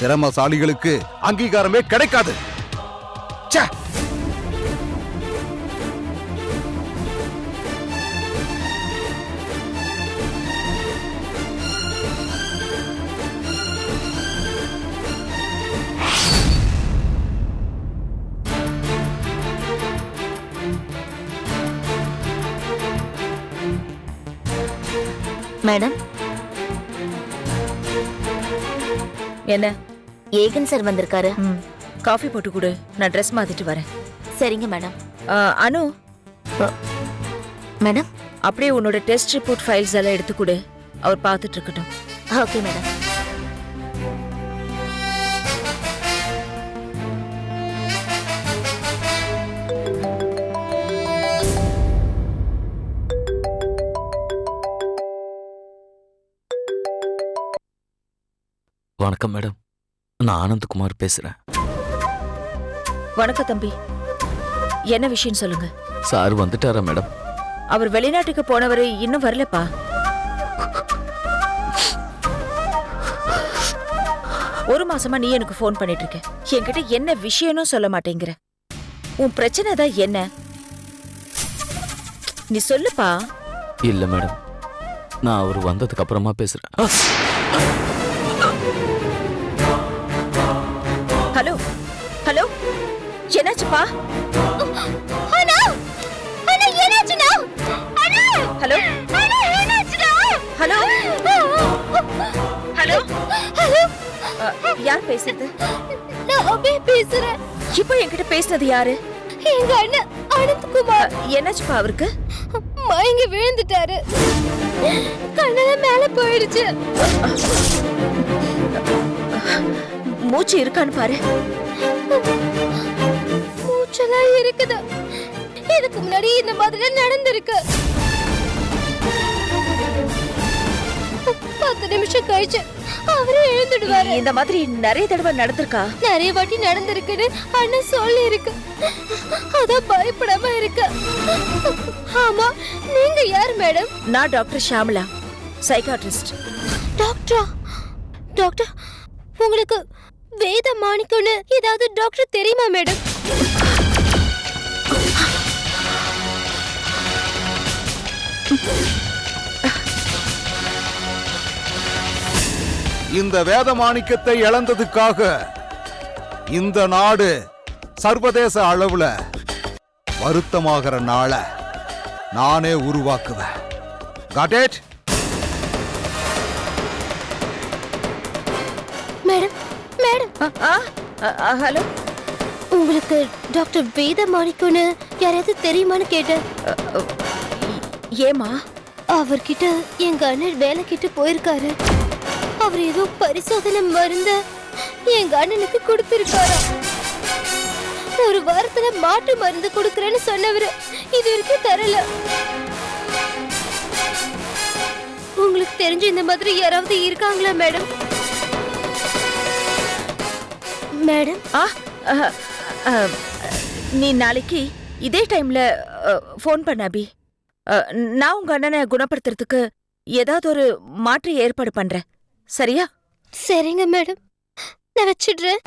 திறமசாலிகளுக்கு அங்கீகாரமே கிடைக்காது. ச்சே. மேடம், என்ன? ஏகன் சார் வந்திருக்காரு. ம், காஃபி போட்டு கொடு, நான் ட்ரெஸ் மாத்திட்டு வரேன். சரிங்க மேடம். அனு, மேடம். அப்படியே உன்னோட டெஸ்ட் ரிப்போர்ட் ஃபைல்ஸ் எல்லாம் எடுத்து கொடு, அவர் பார்த்துட்டு இருக்கட்டும். Okay madam. வணக்கம் மேடம், நான் ஆனந்த்குமார் பேசுறேன். வணக்கம் தம்பி, என்ன விஷயம் சொல்லுங்க. சார் வந்துட்டாரா மேடம்? அவர் வெளிநாட்டுக்கு போனவர் இன்னும் வரலப்பா. ஒரு மாசமா நீ எனக்கு ஃபோன் பண்ணிட்டு இருக்க, என்கிட்ட என்ன விஷயம்னு சொல்ல மாட்டேங்கிற. உன் பிரச்சனை தான் என்ன? நீ சொல்லுப்பா. இல்ல மேடம், நான் அவர் வந்ததுக்கு அப்புறமா பேசுறேன். ஹலோ ஹலோ, என்னாச்சுப்பா? அண்ணா அண்ணா என்னாச்சுண்ணா? அண்ணா ஹலோ அண்ணா என்னாச்சுண்ணா? ஹலோ ஹலோ ஹலோ, யார் பேசுறது? நான் அபே பேசுறேன். இப்போ என்கிட்ட பேசுனது யாரு? எங்க அண்ணன் அனந்த்குமார். என்னாச்சுப்பா அவருக்கு? மயங்கி விழுந்துட்டாரு, கண்ணெல்லாம் மேல போயிடுச்சு. மூச்சு இருக்கான்னு பாரு. மூச்செல்லாம் இருக்குது. இதுக்கு முன்னாடி இந்த மாதிரி நடந்திருக்கு. 10 நிமிஷம் கழிச்சு அவரே எழுந்துடுவாரு. இந்த மாதிரி நிறைய தடவை நடந்திருக்கா? நிறைய வாட்டி நடந்திருக்குன்னு அண்ணன் சொல்லி இருக்கு. அதான் பயப்படாம இருக்கு. ஆமா, நீங்க யார் மேடம்? நான் டாக்டர் ஷாமலா, சைக்காட்ரிஸ்ட். டாக்டரா? டாக்டர், உங்களுக்கு வேத மாணிக்கம்னு ஏதாவது டாக்டர் தெரியுமா மேடம்? இந்த வேத மாணிக்கத்தை இழந்ததுக்காக இந்த நாடு சர்வதேச அளவுல வருத்தமாகிற நாளை நானே உருவாக்குவேன். Got it? Madam madam, hello, உங்களுக்கு டாக்டர் வேத மாணிக்கம்னு யாராவது தெரியுமான்னு கேட்டேன். ஏமா? அவர்கிட்ட எங்க அண்ணன் வேலை கிட்ட போயிருக்காரு. அவர் ஏதோ பரிசோதனை மருந்த எங்க அண்ணனுக்கு கொடுத்திருக்காரா. ஒரு வாரத்துல மாற்று மருந்து கொடுக்கறேன்னு சொன்னவரு இது வரைக்கும் தரல. உங்களுக்கு தெரிஞ்ச இந்த மாதிரி யாராவது இருக்காங்களா மேடம்? மேடம், நீ நாளைக்கு இதே டைம்ல ஃபோன் பண்ண அபி. நான் உங்க அண்ணனை குணப்படுத்துறதுக்கு ஏதாவது ஒரு மாற்று ஏற்பாடு பண்றேன், சரியா? சரிங்க மேடம், நான் வச்சிடுறேன்.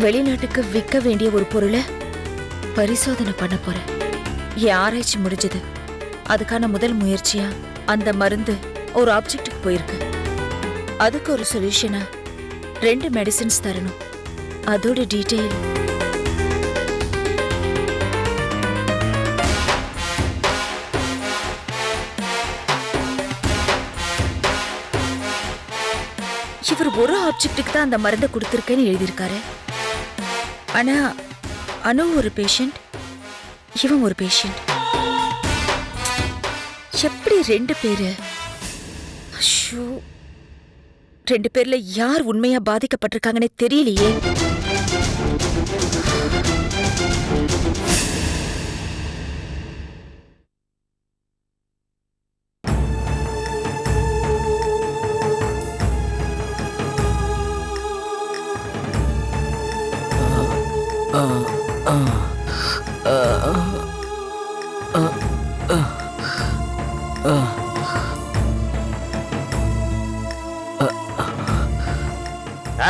வெளிநாட்டுக்கு விற்க வேண்டிய ஒரு பொருளை பரிசோதனை பண்ண போறேன். என் ஆராய்ச்சி முடிஞ்சது. அதுக்கான முதல் முயற்சியா அந்த மருந்து ஒரு ஆப்ஜெக்டுக்கு போயிருக்கு. அதுக்கு ஒரு சொல்யூஷனா 2 மெடிசின்ஸ் தரணும். அதோட டீட்டெயில் இவர் ஒரு ஆப்ஜெக்டுக்கு தான் அந்த மருந்தை கொடுத்திருக்கேன்னு எழுதியிருக்காரு. ஆனா அனு ஒரு பேஷண்ட், இவன் ஒரு பேஷண்ட். எப்படி 2 பேரு? ஐயோ, 2 பேர்ல யார் உண்மையா பாதிக்கப்பட்டிருக்காங்கன்னே தெரியலையே.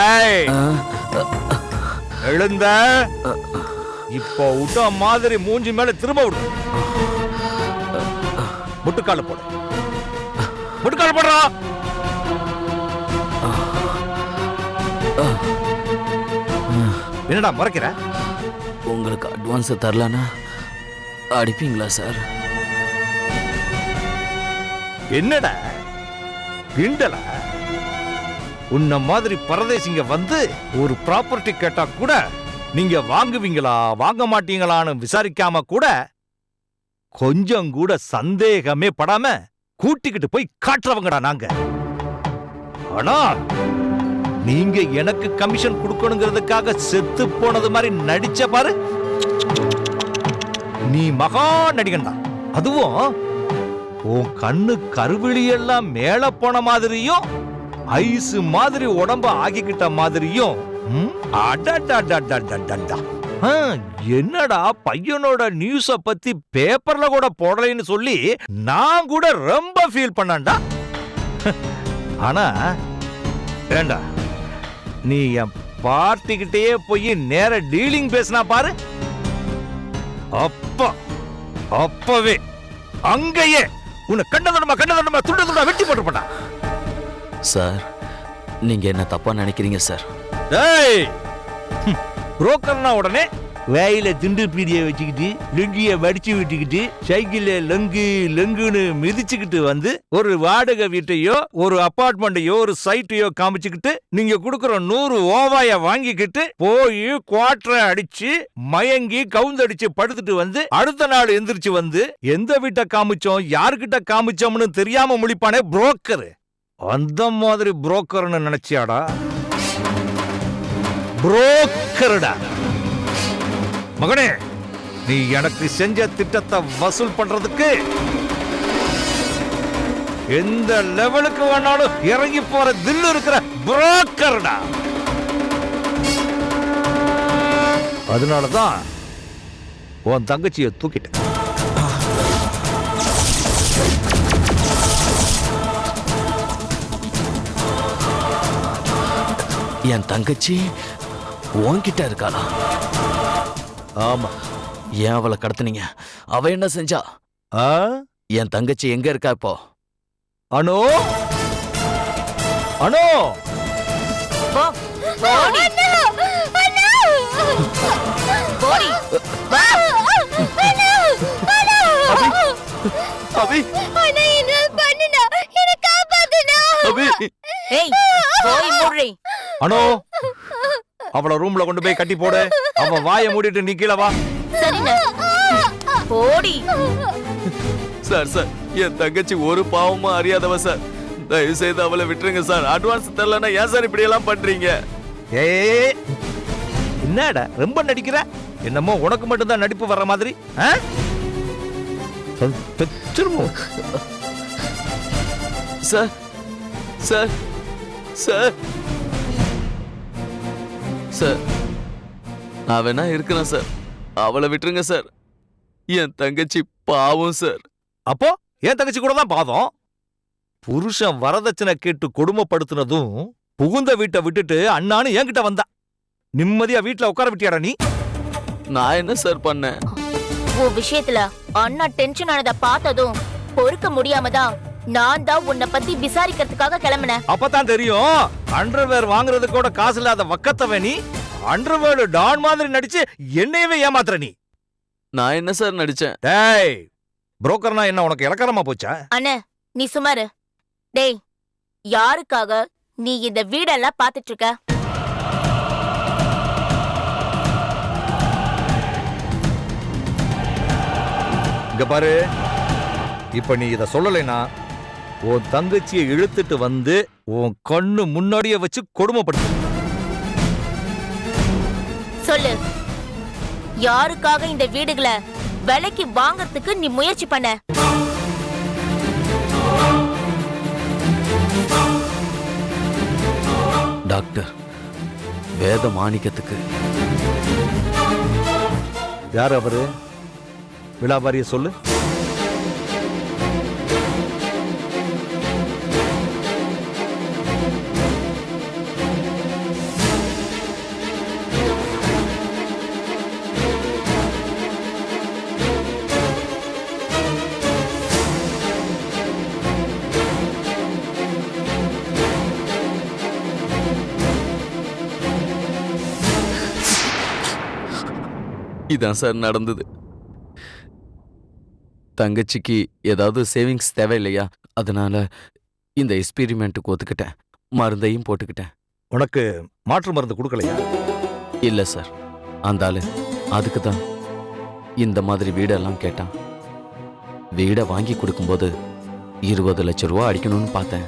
ஏய், எழுந்த. இப்போ விட்ட மாதிரி மூஞ்சி மேல திரும்ப விடு. முட்டுக்கால போடு. முட்டுக்கால போடுறா. என்னடா மறைக்கிற? உங்களுக்கு அட்வான்ஸ் தரலனா அடிப்பீங்களா சார்? என்னடா கிண்டலா? உன்ன மாதிரி பரதேசிங்க வந்து ஒரு ப்ராப்பர்ட்டி கேட்டா கூட நீங்க வாங்குவீங்களா வாங்க மாட்டீங்களான்னு விசாரிக்காம கூட கொஞ்சம் கூட சந்தேகமே படாம கூட்டிக்கிட்டு போய் காட்டுறவங்கடா நாங்க. ஆனா நீங்க எனக்கு கமிஷன் கொடுக்கணுங்கிறதுக்காக செத்து போனது மாதிரி நடிச்ச பாரு, நீ மகா நடிகன் தான். அதுவும் உன் கண்ணு கருவிழியெல்லாம் மேல போன மாதிரியும் ஐஸ் மாதிரி உடம்ப ஆகிக்கிட்ட மாதிரியும். என்னடா பையனோட நியூஸ பத்தி பேப்பர்ல கூட போடலைன்னு சொல்லி நான் கூட ரொம்ப ஃபீல் பண்ணான்டா. ஆனா ஏண்டா நீ என் பார்ட்டிக்கிட்டே போய் நேர டீலிங் பேசினா பாரு, அப்பவே அங்கேயே உன்னை கண்டதனமா துண்ட துண்டா வெட்டி போட்டுப்பட்டா. சார் நீங்க என்ன தப்பா நினைக்கிறீங்க சார்? டேய், புரோக்கர்னா உடனே வேயில திண்டு பீடியை வச்சுக்கிட்டு லுங்கிய வடிச்சு விட்டுக்கிட்டு சைக்கிள்ல லங்குன்னு மிதிச்சுக்கிட்டு வந்து ஒரு வாடகை வீட்டையோ ஒரு அபார்ட்மெண்ட்டையோ ஒரு சைட்டையோ காமிச்சுக்கிட்டு நீங்க கொடுக்குற 100 ஓவாய வாங்கிக்கிட்டு போய் குவார்டரை அடிச்சு மயங்கி கவுந்தடிச்சு படுத்துட்டு வந்து அடுத்த நாள் எந்திரிச்சு வந்து எந்த வீட்டை காமிச்சோம் யாருக்கிட்ட காமிச்சோம்னு தெரியாம முழிப்பானே புரோக்கர். அந்த மாதிரி புரோக்கர்னு நினைச்சியாடா? புரோக்கர்டா மகனே. நீ எனக்கு செஞ்ச திட்டத்தை வசூல் பண்றதுக்கு எந்த லெவலுக்கு வேணாலும் இறங்கி போற தில்லு இருக்கிற புரோக்கர்டா. அதனாலதான் உன் தங்கச்சியை தூக்கிட்ட. என் தங்கச்சி உன்கிட்ட இருக்காளா? ஆமா. ஏன் அவளை கடத்துனீங்க? அவ என்ன செஞ்சா? என் தங்கச்சி எங்க இருக்கா இப்போ? அனோ அனோ அபி அனோ அவள ரூம்ல கொண்டு போய் கட்டி போடு. அவ வாயை மூடிட்டு நீ கீழே வா. சார் சார் என் தங்கச்சி ஒரு பாவமா அறியாதவ சார். தயவு செய்து அவளை விட்டுருங்க சார். அட்வான்ஸ் தரலன்னா ஏன் சார் இப்படி எல்லாம் பண்றீங்க? என்னடா ரொம்ப நடிக்கிற? என்னமோ உனக்கு மட்டும்தான் நடிப்பு வர்ற மாதிரி. சார் சார் சார் சார் நான் வேணா இருக்கிறேன் சார். அவளை விட்டுருங்க சார். என் தங்கச்சி பாவம் சார். அப்போ என் தங்கச்சி கூட தான் பாவம். புருஷன் வரதட்சணை கேட்டு கொடுமைப்படுத்தினதும் புகுந்த வீட்டை விட்டுட்டு அண்ணான்னு என்கிட்ட வந்தா. நிம்மதியா வீட்டுல உட்கார விட்டியாடா நீ? நான் என்ன சார் பண்ணேன்? உன் விஷயத்துல அண்ணா டென்ஷன் ஆனத பார்த்ததும் பொறுக்க முடியாம தான் நான் தான் உன்னை பத்தி விசாரிக்கிறதுக்காக கிளம்பினேன். அப்பதான் தெரியும் அண்டர்வேர் வாங்குறது கூட காசு இல்லாத வக்கத்தவ நீ. அண்டர்வேர் டான் மாதிரி நடிச்சு என்னையவே ஏமாத்துற நீ. நான் என்ன சார் நடிச்சேன்? டேய், புரோக்கர்னா என்ன உனக்கு இலக்காரமா போச்சா? அண்ணே நீ சுமாரு. டேய், யாருக்காக நீ இந்த வீடெல்லாம் பாத்துட்டு இருக்க? இங்க பாரு, இப்ப நீ இத சொல்லலைனா உன் தங்கச்சியை இழுத்துட்டு வந்து உன் கண்ணு முன்னாடியே வச்சு கொடுமைப்படுத்து. சொல்லு, யாருக்காக இந்த வீடுகளை விலைக்கு வாங்கறதுக்கு நீ முயற்சி பண்ண? டாக்டர், வேத மாணிக்கத்துக்கு. யார் அவரு? விலாபாரிய சொல்லு. இதான் சார் நடந்தது. தங்கச்சிக்கு ஏதாவது சேவிங்ஸ் தேவையில்லையா, அதனால இந்த எக்ஸ்பெரிமெண்ட்டுக்கு ஒத்துக்கிட்டேன். மருந்தையும் போட்டுக்கிட்டேன். உனக்கு மாற்று மருந்து கொடுக்கலையா? இல்லை சார், அந்த ஆளு அதுக்கு தான் இந்த மாதிரி வீடெல்லாம் கேட்டான். வீடை வாங்கி கொடுக்கும்போது 20 லட்சம் ரூபா அடிக்கணும்னு பார்த்தேன்.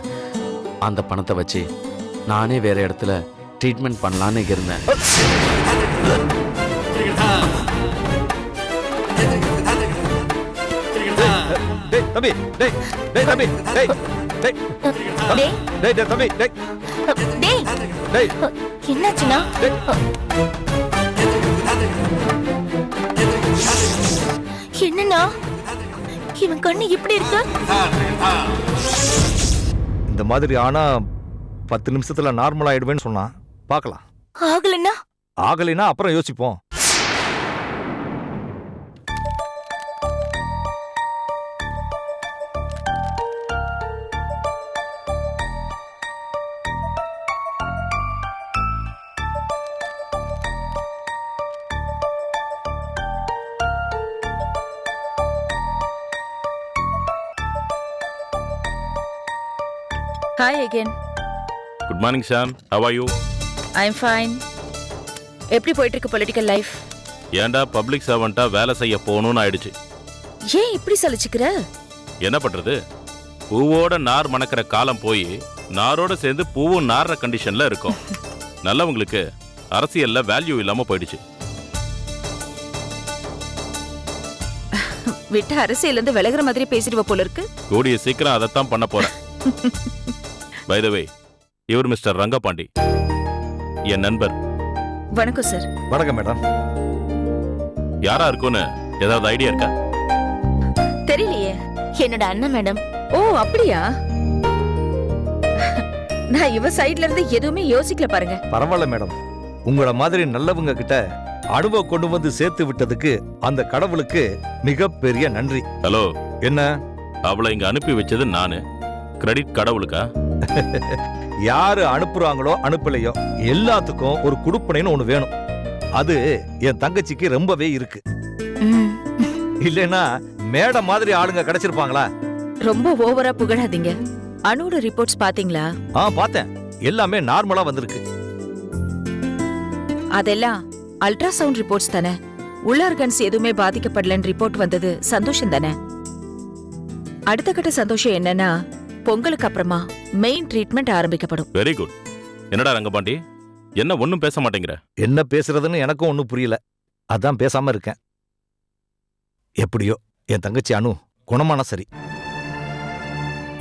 அந்த பணத்தை வச்சு நானே வேற இடத்துல ட்ரீட்மெண்ட் பண்ணலான்னு இருந்தேன். தம்பி, டேய் தம்பி, டேய் டேய் டேய் டேய் தம்பி, டேய் டேய் டேய் என்னாச்சுன்னா? என்னன்னா இவன் கண்ணு இப்படி இருக்கு? இந்த மாதிரி ஆனா 10 நிமிஷத்துல நார்மல் ஆயிடுவேன்னு சொன்னான். பார்க்கலாம். ஆகலன்னா? ஆகலைன்னா அப்புறம் யோசிப்போம். Hi again. Good morning Sham, how are you? I'm fine. எப்படி போயிட்டு இருக்கு பொலிட்டிக்கல் லைஃப்? ஏன்டா பப்ளிக் சர்வெண்டா வேலை செய்ய போகணும்னு ஆயிடுச்சு. ஏன் இப்படி சலிச்சுக்கிற? என்ன பண்றது? பூவோட நார் மணக்கிற காலம் போய் நாரோட சேர்ந்து பூவும் நார்ற கண்டிஷன்ல இருக்கும். நல்லவங்களுக்கு அரசியல்ல வேல்யூ இல்லாம போயிடுச்சு. விட்ட அரசியல இருந்து விலகுற மாதிரி பேசிடுவ போல இருக்கு. கூடிய சீக்கிரம் அதைத்தான் பண்ண போறேன். பை த வே, இவர் மிஸ்டர் ரங்கபாண்டி, என் நண்பர். வணக்கம் சார். வணக்கம் மேடம். யாரா இருக்கும்னு ஏதாவது ஐடியா இருக்கா? தெரியலையே. என்னோட அண்ணன் மேடம். ஓ அப்படியா? நான் இவ சைடுல இருந்து எதுவுமே யோசிக்கல பாருங்க. பரவாயில்ல மேடம். உங்கள மாதிரி நல்லவங்க கிட்ட அனுபவம் கொண்டு வந்து சேர்த்து விட்டதுக்கு அந்த கடவுளுக்கு மிகப்பெரிய நன்றி. ஹலோ, என்ன அவளை இங்க அனுப்பி வச்சது நானு. கிரெடிட் கடவுளுக்கா? யாரு அனுப்புறாங்களோ அனுப்பலையோ எல்லாத்துக்கும் ஒரு குடுப்பனைன்னு ஒண்ணு வேணும். அது என் தங்கச்சிக்கு ரொம்பவே இருக்கு. இல்லைன்னா மேட மாதிரி ஆளுங்க கிடைச்சிருப்பாங்களா? ரொம்ப ஓவரா புகழாதீங்க. அனுட ரிப்போர்ட்ஸ் பாத்தீங்களா? பார்த்தேன். எல்லாமே நார்மலா வந்திருக்கு. அதெல்லாம் அல்ட்ராசவுண்ட் ரிப்போர்ட்ஸ் தானே. உள்ளார்கன்ஸ் எதுவுமே பாதிக்கப்படலன்னு ரிப்போர்ட் வந்தது சந்தோஷம் தானே. அடுத்த கட்ட சந்தோஷம் என்னன்னா, பொங்கலுக்கு அப்புறமா மெயின் ட்ரீட்மெண்ட் ஆரம்பிக்கப்படும். Very good. என்னடா ரங்கபாண்டி, என்ன ஒன்னும் பேச மாட்டேங்கிற? என்ன பேசுறதுன்னு எனக்கும் ஒன்னும் புரியல. அதான் பேசாம இருக்கேன். எப்படியோ என் தங்கச்சி அனு குணமான சரி.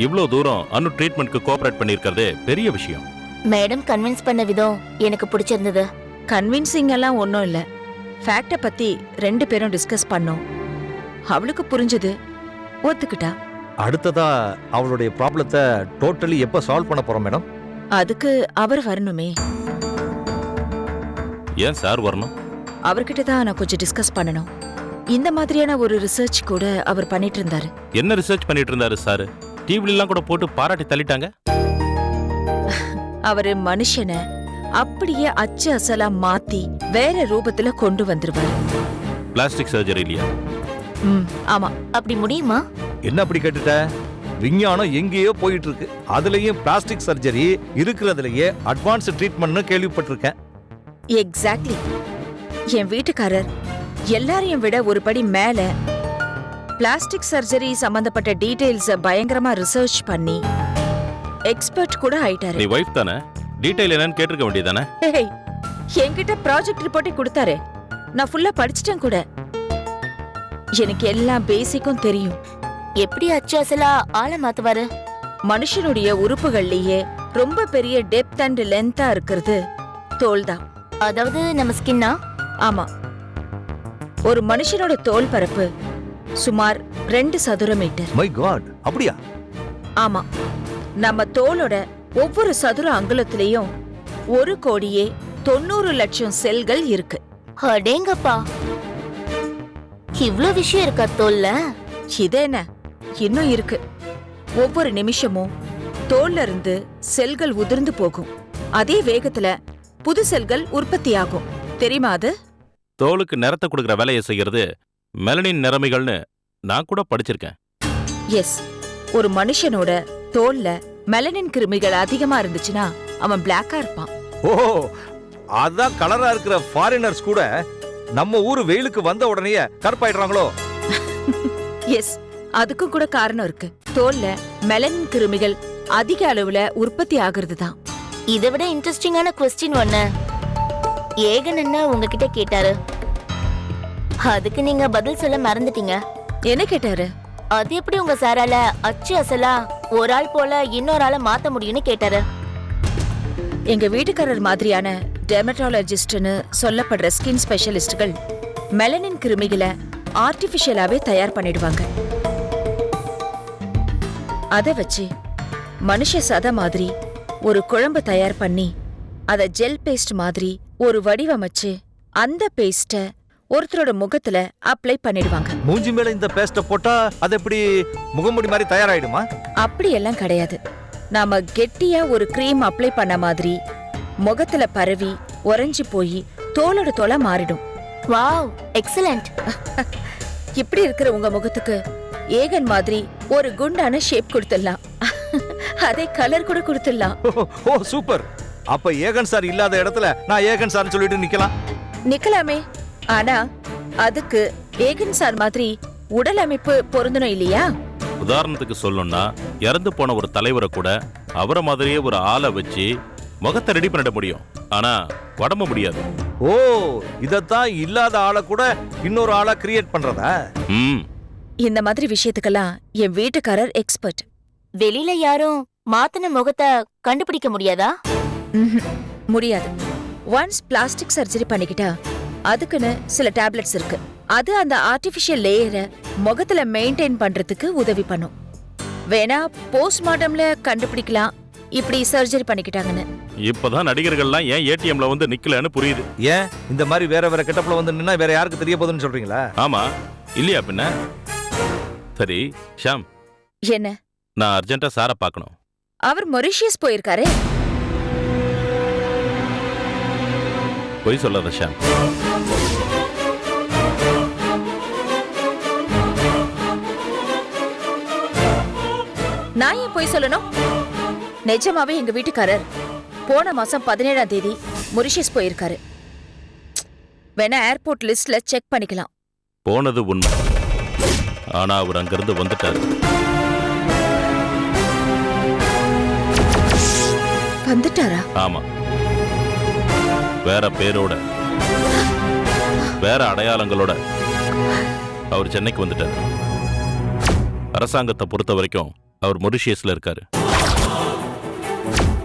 இவ்ளோ தூரம் அனு ட்ரீட்மெண்ட்க்கு கோஆபரேட் பண்ணிருக்கிறதே பெரிய விஷயம். மேடம் கன்வின்ஸ் பண்ண விதம் எனக்கு பிடிச்சிருந்தது. கன்வின்சிங் எல்லாம் ஒன்றும் இல்லை. ஃபேக்டை பத்தி 2 பேரும் டிஸ்கஸ் பண்ணோம். அவளுக்கு புரிஞ்சது, ஒத்துக்கிட்டா. அடுத்ததா அவளுடைய ப்ராப்ளத்தை டோட்டலி எப்ப சால்வ் பண்ண போறோம் மேடம்? அதுக்கு அவர் வரணுமே. ஏன் சார் வரணும்? அவர்கிட்ட தான் நான் கொஞ்சம் டிஸ்கஸ் பண்ணணும். இந்த மாதிரியான ஒரு ரிசர்ச் கூட அவர் பண்ணிட்டு இருந்தாரு. என்ன ரிசர்ச் பண்ணிட்டு இருந்தாரு சார்? டிவில எல்லாம் கூட போட்டு பாராட்டி தள்ளிட்டாங்க. அவரு மனுஷனை அப்படியே அச்சு அசலா மாத்தி வேற ரூபத்துல கொண்டு வந்துருவாரு. பிளாஸ்டிக் சர்ஜரி இல்லையா? ஆமா. அப்படி முடியுமா? என்ன அப்படி கேட்டுட்ட? விஞ்ஞானம் எங்கேயோ போயிட்டு இருக்கு. அதுலயும் பிளாஸ்டிக் சர்ஜரி இருக்கிறதுலயே அட்வான்ஸ் ட்ரீட்மெண்ட்னு கேள்விப்பட்டிருக்கேன். எக்ஸாக்ட்லி. என் வீட்டுக்காரர் எல்லாரையும் விட ஒரு படி மேல பிளாஸ்டிக் சர்ஜரி சம்பந்தப்பட்ட டீடைல்ஸ் பயங்கரமா ரிசர்ச் பண்ணி எக்ஸ்பர்ட் கூட ஆயிட்டாரு. நீ வைஃப் தானே? டீடைல் என்னன்னு கேட்டிருக்க வேண்டியதானே? என்கிட்ட ப்ராஜெக்ட் ரிப்போர்ட்டை கொடுத்தாரு. நான் ஃபுல்லா படிச்சிட்டேன் கூட. எனக்கு எல்லா பேசிக்கும் தெரியும். எப்படி அச்சு அசலா ஆளை மாத்துவாரு? மனுஷனுடைய உறுப்புகள்லயே ரொம்ப பெரிய டெப்த் அண்ட் லென்த்தா இருக்கிறது தோல் தான். அதாவது நம்ம ஸ்கின்னா? ஆமா. ஒரு மனுஷனோட தோல் பரப்பு சுமார் 2 சதுர மீட்டர். மை காட், அப்படியா? ஆமா, நம்ம தோலோட ஒவ்வொரு சதுர அங்குலத்திலையும் 1,90,00,000 செல்கள் இருக்கு. அடேங்கப்பா, இவ்ளோ விஷயம் இருக்கா தோல்ல? இதென்ன, இன்னும் இருக்கு. ஒவ்வொரு நிமிஷமும் தோல்ல இருந்து செல்கள் உதிர்ந்து போகும். அதே வேகத்துல புது செல்கள் உற்பத்தியாகும். தெரியுமா அது? தோலுக்கு நிறத்தை கொடுக்குற வேலையை செய்யறது மெலனின் நிறமிகள்னு நான் கூட படிச்சிருக்கேன். எஸ், ஒரு மனுஷனோட தோல்ல மெலனின் கிருமிகள் அதிகமா இருந்துச்சுன்னா அவன் பிளாக்கா இருப்பான். ஓ, அதான் கலரா இருக்கிற ஃபாரினர்ஸ் கூட நம்ம ஊரு வெயிலுக்கு வந்த உடனே கருப்பாயிடுறாங்களோ? எஸ், அதுக்கும் கூட காரணம் இருக்கு. தோல்ல மெலனின் கிருமிகள் அதிக அளவுல உற்பத்தி ஆகுறது தான். இதை விட இன்ட்ரெஸ்டிங்கான கொஸ்டின் ஒண்ணு ஏகன் என்ன உங்ககிட்ட கேட்டாரு, அதுக்கு நீங்க பதில் சொல்ல மறந்துட்டீங்க. என்ன கேட்டாரு? அது எப்படி உங்க சாரால அச்சு அசலா ஒரு ஆள் போல இன்னொரு ஆளை மாத்த முடியும்னு கேட்டாரு. எங்க வீட்டுக்காரர் மாதிரியான டெர்மட்டாலஜிஸ்ட்னு சொல்லப்படுற ஸ்கின் ஸ்பெஷலிஸ்ட்கள் மெலனின் கிருமிகளை ஆர்டிபிஷியலாவே தயார் பண்ணிடுவாங்க. அத வச்சு மனுஷ சத மாதிரி ஒரு குழம்பு தயார் பண்ணி அத ஜெல் பேஸ்ட் மாதிரி ஒரு வடிவமைச்சு அந்த பேஸ்ட ஒருத்தரோட முகத்துல அப்ளை பண்ணிடுவாங்க. மூஞ்சி மேல இந்த பேஸ்ட போட்டா அது எப்படி முகமூடி மாதிரி தயாராயிடுமா? அப்படியெல்லாம் கிடையாது. நாம கெட்டியா ஒரு கிரீம் அப்ளை பண்ண மாதிரி முகத்துல பரவி உறைஞ்சு போய் தோலோட தோலா மாறிடும். Wow, excellent. இப்படி இருக்கிற உங்க முகத்துக்கு ஏகன் மாதிரி ஒரு குண்டான ஷேப் கொடுத்துடலாம். அதே கலர் கூட கொடுத்துடலாம். ஓ சூப்பர். அப்ப ஏகன் சார் இல்லாத இடத்துல நான் ஏகன் சார்னு சொல்லிட்டு நிக்கலாம். நிக்கலாமே, ஆனா அதுக்கு ஏகன் சார் மாதிரி உடல் அமைப்பு பொருந்தணும் இல்லையா? உதாரணத்துக்கு சொல்லணும்னா, இறந்து போன ஒரு தலைவரை கூட அவரை மாதிரியே ஒரு ஆளை வச்சு முகத்தை ரெடி பண்ணிட முடியும். ஆனா உடம்ப முடியாது. ஓ, இதத்தான் இல்லாத ஆளை கூட இன்னொரு ஆளா கிரியேட் பண்றதா? இந்த மாதிரி விஷயத்துக்கெல்லாம் என் வீட்டுக்காரர் எக்ஸ்பர்ட். வெளியில யாரும் மாத்தின முகத்தை கண்டுபிடிக்க முடியாதா? முடியாது. ஒன்ஸ் பிளாஸ்டிக் சர்ஜரி பண்ணிக்கிட்டா அதுக்குன்னு சில டேப்லெட்ஸ் இருக்கு. அது அந்த ஆர்டிபிஷியல் லேயரை முகத்துல மெயின்டைன் பண்றதுக்கு உதவி பண்ணும். வேணா போஸ்ட்மார்ட்டம்ல கண்டுபிடிக்கலாம் இப்படி சர்ஜரி பண்ணிக்கிட்டாங்கன்னு. இப்பதான் நடிகர்கள்லாம் ஏன் ஏடிஎம்ல வந்து நிக்கலன்னு புரியுது. ஏன் இந்த மாதிரி வேற வேற கெட்டப்ல வந்து நின்னா வேற யாருக்கு தெரிய போகுதுன்னு சொல்றீங்களா? ஆமா, இல்லையா பின்ன? சரி ஷாம், என்ன? நான் அர்ஜென்ட்டா சாரை பார்க்கணும். அவர் மொரிஷியஸ் போயிருக்காரு. பொய் சொல்லாத ஷாம். நான் ஏன் பொய் சொல்லணும்? நிஜமாவே எங்க வீட்டுக்காரர் போன மாசம் 17ஆம் தேதி மொரிஷியஸ் போயிருக்காரு. வேணா ஏர்போர்ட் லிஸ்ட்ல செக் பண்ணிக்கலாம். போனது உண்மை, ஆனா அவர் அங்கிருந்து வந்துட்டாரு. வந்துட்டாரா? ஆமா, வேற பேரோட, வேற அடையாளங்களோட அவர் சென்னைக்கு வந்துட்டார். அரசாங்கத்தை பொறுத்த வரைக்கும் அவர் மொரிஷியஸ்ல இருக்காரு.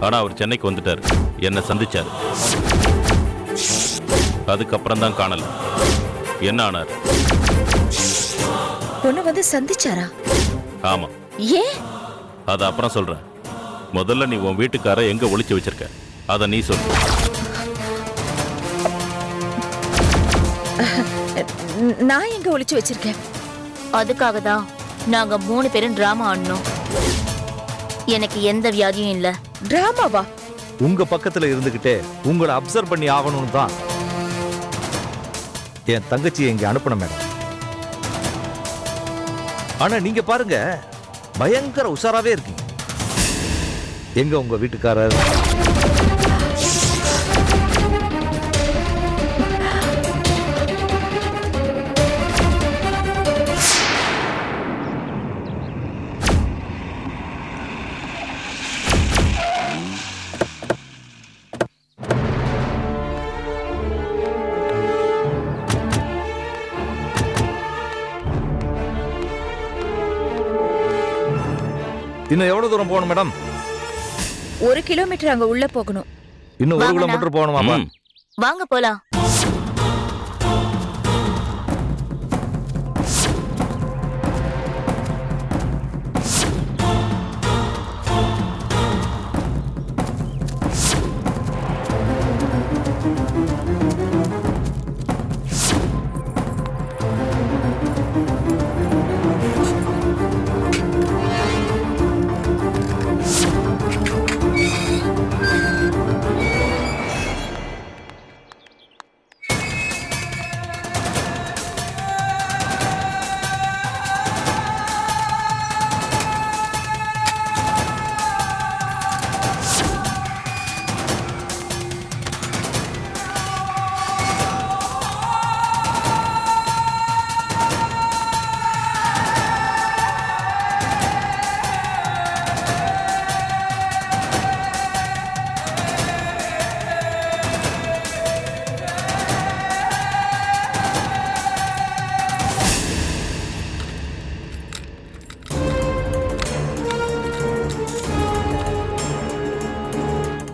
ஆனா அவர் சென்னைக்கு வந்துட்டார், என்ன சந்திச்சார். அதுக்கப்புறம் தான் காணல. என்ன ஆனார்? பொண்ணு வந்து சந்திச்சாரா? ஆமா. ஏன்? அத அப்புறம் சொல்றேன். முதல்ல நீ உன் வீட்டுக்கார எங்க ஒளிச்சு வச்சிருக்க அத நீ சொல்லு. நான் எங்க ஒளிச்சு வச்சிருக்கேன்? அதுக்காக தான் நாங்க 3 பேரும் டிராமா ஆடணும். எனக்கு எந்த வியாதியும் இல்ல. டிராமாவா? உங்க பக்கத்துல இருந்துகிட்டே உங்களை அப்சர்வ் பண்ணி ஆகணும்னு தான் என் தங்கச்சியை இங்க அனுப்பணும் மேடம். ஆனா நீங்க பாருங்க, பயங்கர உஷாராவே இருக்கீங்க. எங்க உங்க வீட்டுக்காரர்? இன்னும் எவ்வளவு தூரம் போகணும் மேடம்? 1 கிலோமீட்டர் அங்க உள்ள போகணும். இன்னும் 1 கிலோமீட்டர் போகணுமா? வாங்க போலாம்.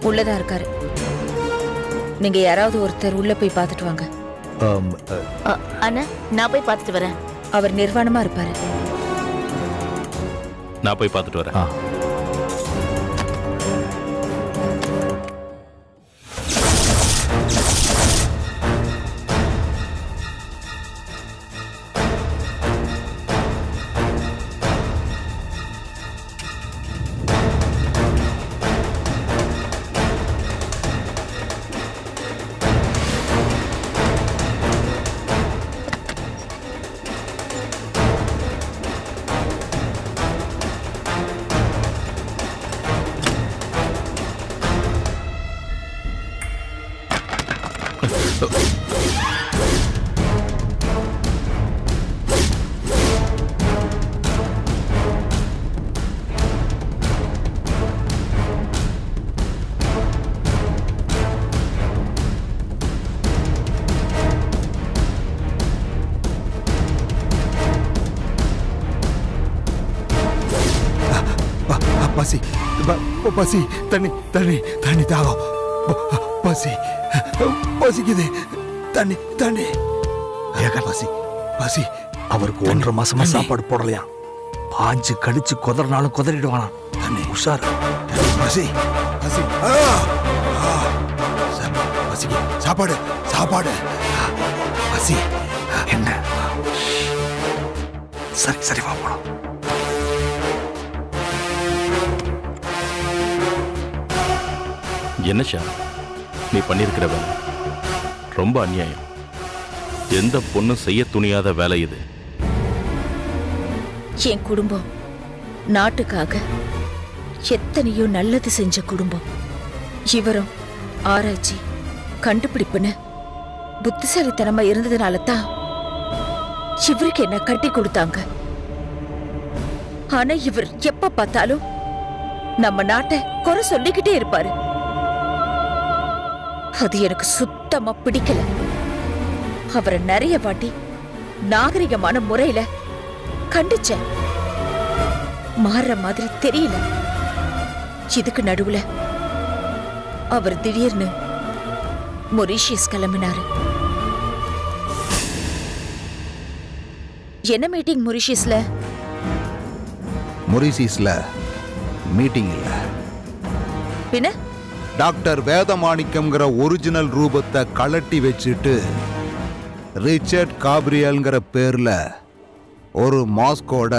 உள்ளதா இருக்காரு. நீங்க யாராவது ஒருத்தர் உள்ள போய் பார்த்துட்டு வாங்க. அண்ணா நான் போய் பார்த்துட்டு வரேன். அவர் நிர்வாணமா இருப்பாரு. நான் போய் பார்த்துட்டு வரேன். பசி பசி தண்ணி தண்ணி தண்ணி தாகம் பசி பசிக்குது தண்ணி தண்ணி பசி பசி. அவருக்கு 1.5 மாசமா சாப்பாடு போடலையா? பாஞ்சு கடிச்சு குதறினாலும் குதறிடுவானா? தண்ணி உஷார். பசி பசி பசிக்கு சாப்பாடு சாப்பாடு பசி. என்ன? சரி சரி வா போலாம். என்ன ஷா, நீ பண்ணியிருக்கிற வேலை ரொம்ப அநியாயம். எந்த பொண்ணும் செய்ய துணியாத வேலை இது. என் குடும்பம் நாட்டுக்காக எத்தனையோ நல்லது செஞ்ச குடும்பம். இவரும் ஆராய்ச்சி கண்டுபிடிப்புன்னு புத்திசாலித்தனமா இருந்ததுனால தான் இவருக்கு என்ன கட்டி கொடுத்தாங்க. ஆனா இவர் எப்ப பார்த்தாலும் நம்ம நாட்டை குறை சொல்லிக்கிட்டே இருப்பாரு. அது எனக்கு சுத்தமா பிடிக்கல. அவரை நிறைய வாட்டி நாகரிகமான முறையில கண்டிச்சேன். மாறுற மாதிரி தெரியல. இதுக்கு நடுவுல அவர் திடீர்னு மொரீஷியஸ் கிளம்பினாரு. என்ன மீட்டிங் மொரீஷியஸ்ல? மொரீஷியஸ்ல மீட்டிங் இல்ல. பின்ன டாக்டர் வேதமாணிக்கம்ங்கிற ஒரிஜினல் ரூபத்தை கலட்டி வச்சுட்டு ரிச்சர்ட் காப்ரியல்ங்கிற பேர்ல ஒரு மாஸ்கோட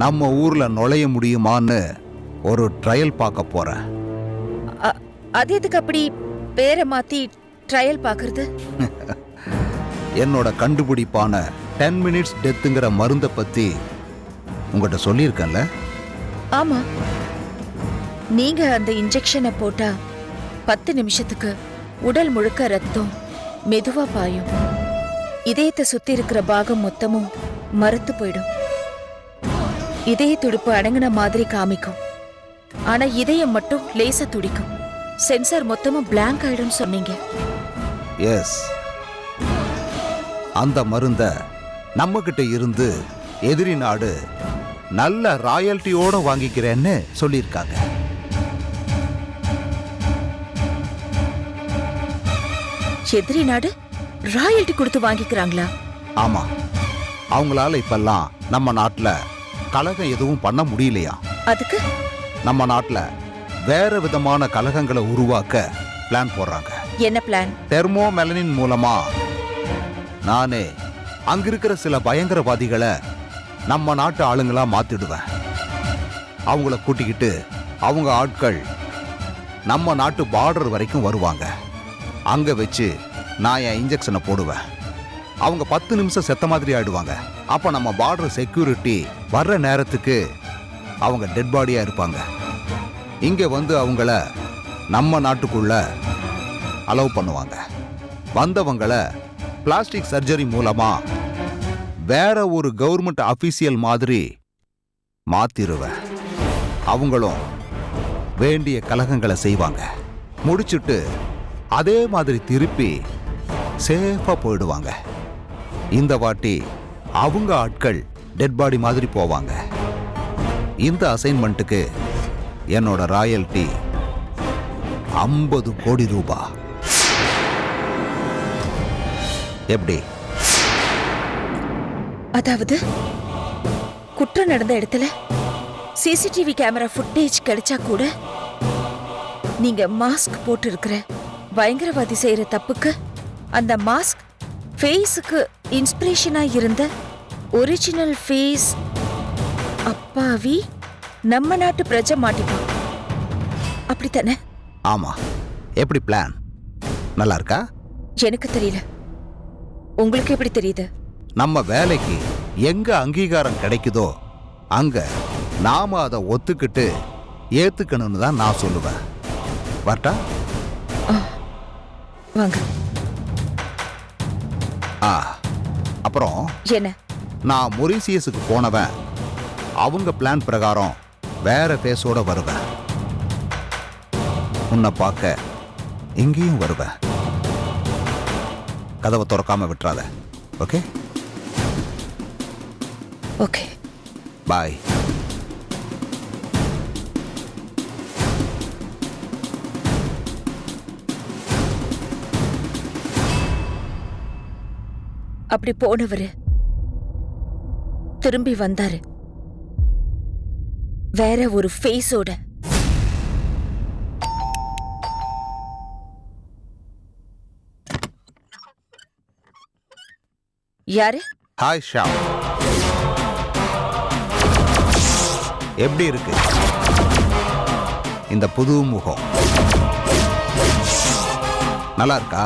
நம்ம ஊர்ல நுழைய முடியுமான்னு ஒரு ட்ரையல் பார்க்க போறேன். அது எதுக்கு அப்படி பேரை மாத்தி ட்ரையல் பார்க்கறது? என்னோட கண்டுபிடிப்பான 10 மினிட்ஸ் டெத்துங்கிற மருந்தை பத்தி உங்ககிட்ட சொல்லியிருக்கேன்ல? ஆமா. நீங்க அந்த இன்ஜெக்ஷனை போட்டா 10 நிமிஷத்துக்கு உடல் முழுக்க ரத்தம் மெதுவா பாயும். இதயத்தை சுத்தி இருக்கிற பாகம் மொத்தமும் மரத்து போயிடும். இதய துடிப்பு அடங்கின மாதிரி காமிக்கும். ஆனா இதயம் மட்டும் லேசா துடிக்கும். சென்சார் மொத்தமும் பிளாங்க் ஆயிடும் சொன்னீங்க. எஸ், அந்த மருந்த நம்ம கிட்ட இருந்து எதிரி நாடு நல்ல ராயல்ட்டியோட வாங்கிக்கிறேன்னு சொல்லியிருக்காங்க. எதிரி நாடு ராயல்ட்டி கொடுத்து வாங்கிக்கிறாங்களா? ஆமா, அவங்களால இப்பெல்லாம் நம்ம நாட்டுல கலகம் எதுவும் பண்ண முடியலையா? அதுக்கு நம்ம நாட்டுல வேற விதமான கலகங்களை உருவாக்க பிளான் போடுறாங்க. என்ன பிளான்? டெர்மோ மெலனின் மூலமா நானே அங்க இருக்கிற சில பயங்கரவாதிகளை நம்ம நாட்டு ஆளுங்களா மாத்திடுவேன். அவங்கள கூட்டிக்கிட்டு அவங்க ஆட்கள் நம்ம நாட்டு பார்டர் வரைக்கும் வருவாங்க. அங்க வச்சு நான் என் இன்ஜெக்ஷனை போடுவேன். அவங்க 10 நிமிஷம் செத்த மாதிரி ஆயிடுவாங்க. அப்ப நம்ம பார்டர் செக்யூரிட்டி வர்ற நேரத்துக்கு அவங்க டெட் பாடியா இருப்பாங்க. இங்க வந்து அவங்கள நம்ம நாட்டுக்குள்ள அலோவ் பண்ணுவாங்க. வந்தவங்கள பிளாஸ்டிக் சர்ஜரி மூலமா வேற ஒரு கவர்மெண்ட் அபிஷியல் மாதிரி மாத்திருவேன். அவங்களும் வேண்டிய கலகங்களை செய்வாங்க. முடிச்சுட்டு அதே மாதிரி திருப்பி சேஃபா போயிடுவாங்க. இந்த வாட்டி அவங்க ஆட்கள் டெட் பாடி மாதிரி போவாங்க. இந்த அசைன்மெண்ட்டுக்கு என்னோட ராயல்டி 50 கோடி ரூபாய். எப்படி? அதாவது குற்றம் நடந்த இடத்துல சிசிடிவி கேமரா ஃபுட்டேஜ் கிடைச்சா கூட நீங்க மாஸ்க் போட்டு இருக்கிற பயங்கரவாதி செய்யற தப்புக்கு அந்த மாஸ்க் ஃபேஸுக்கு இன்ஸ்பிரேஷனா இருந்த ஒரிஜினல் ஃபேஸ் அப்பாவி நம்ம நாட்டு பிரஜை மாட்டிப்பான். அப்படித்தானே? ஆமா. எப்படி பிளான்? நல்லா இருக்கா? எனக்கு தெரியல, உங்களுக்கு எப்படி தெரியுது? நம்ம வேலைக்கு எங்க அங்கீகாரம் கிடைக்குதோ அங்க நாம அதை ஒத்துக்கிட்டு ஏத்துக்கணும்னு தான் நான் சொல்லுவேன். வரட்டா? வாங்க. அப்புறம் என்ன? நான் மொரீசியஸுக்கு போனவன் அவங்க பிளான் பிரகாரம் வேற பேஸோட வருவேன். உன்னை பார்க்க இங்கேயும் வருவேன். கதவை திறக்காம விட்டுறாத. ஓகே? ஓகே, பாய். அப்படி போனவரு திரும்பி வந்தாரு வேற ஒரு ஃபேஸோட. யாரு? ஹாய் ஷாம். எப்படி இருக்கு இந்த புது முகம்? நல்லா இருக்கா?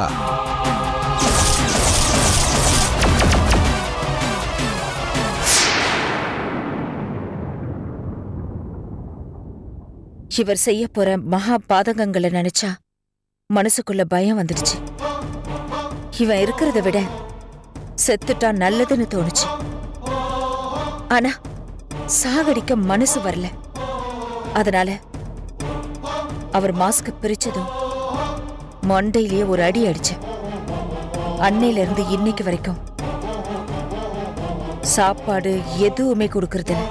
இவர் செய்ய போற மகா பாதகங்களை நினைச்சா மனசுக்குள்ள பயம் வந்துடுச்சு. இவன் இருக்கிறத விட செத்துட்டா நல்லதுன்னு தோணுச்சு. ஆனா சாகடிக்க மனசு வரல. அதனால அவர் மாஸ்க் பிரிச்சதும் மண்டையிலேயே ஒரு அடி அடிச்சேன். அன்னையில இருந்து இன்னைக்கு வரைக்கும் சாப்பாடு எதுவுமே கொடுக்கறதில்ல.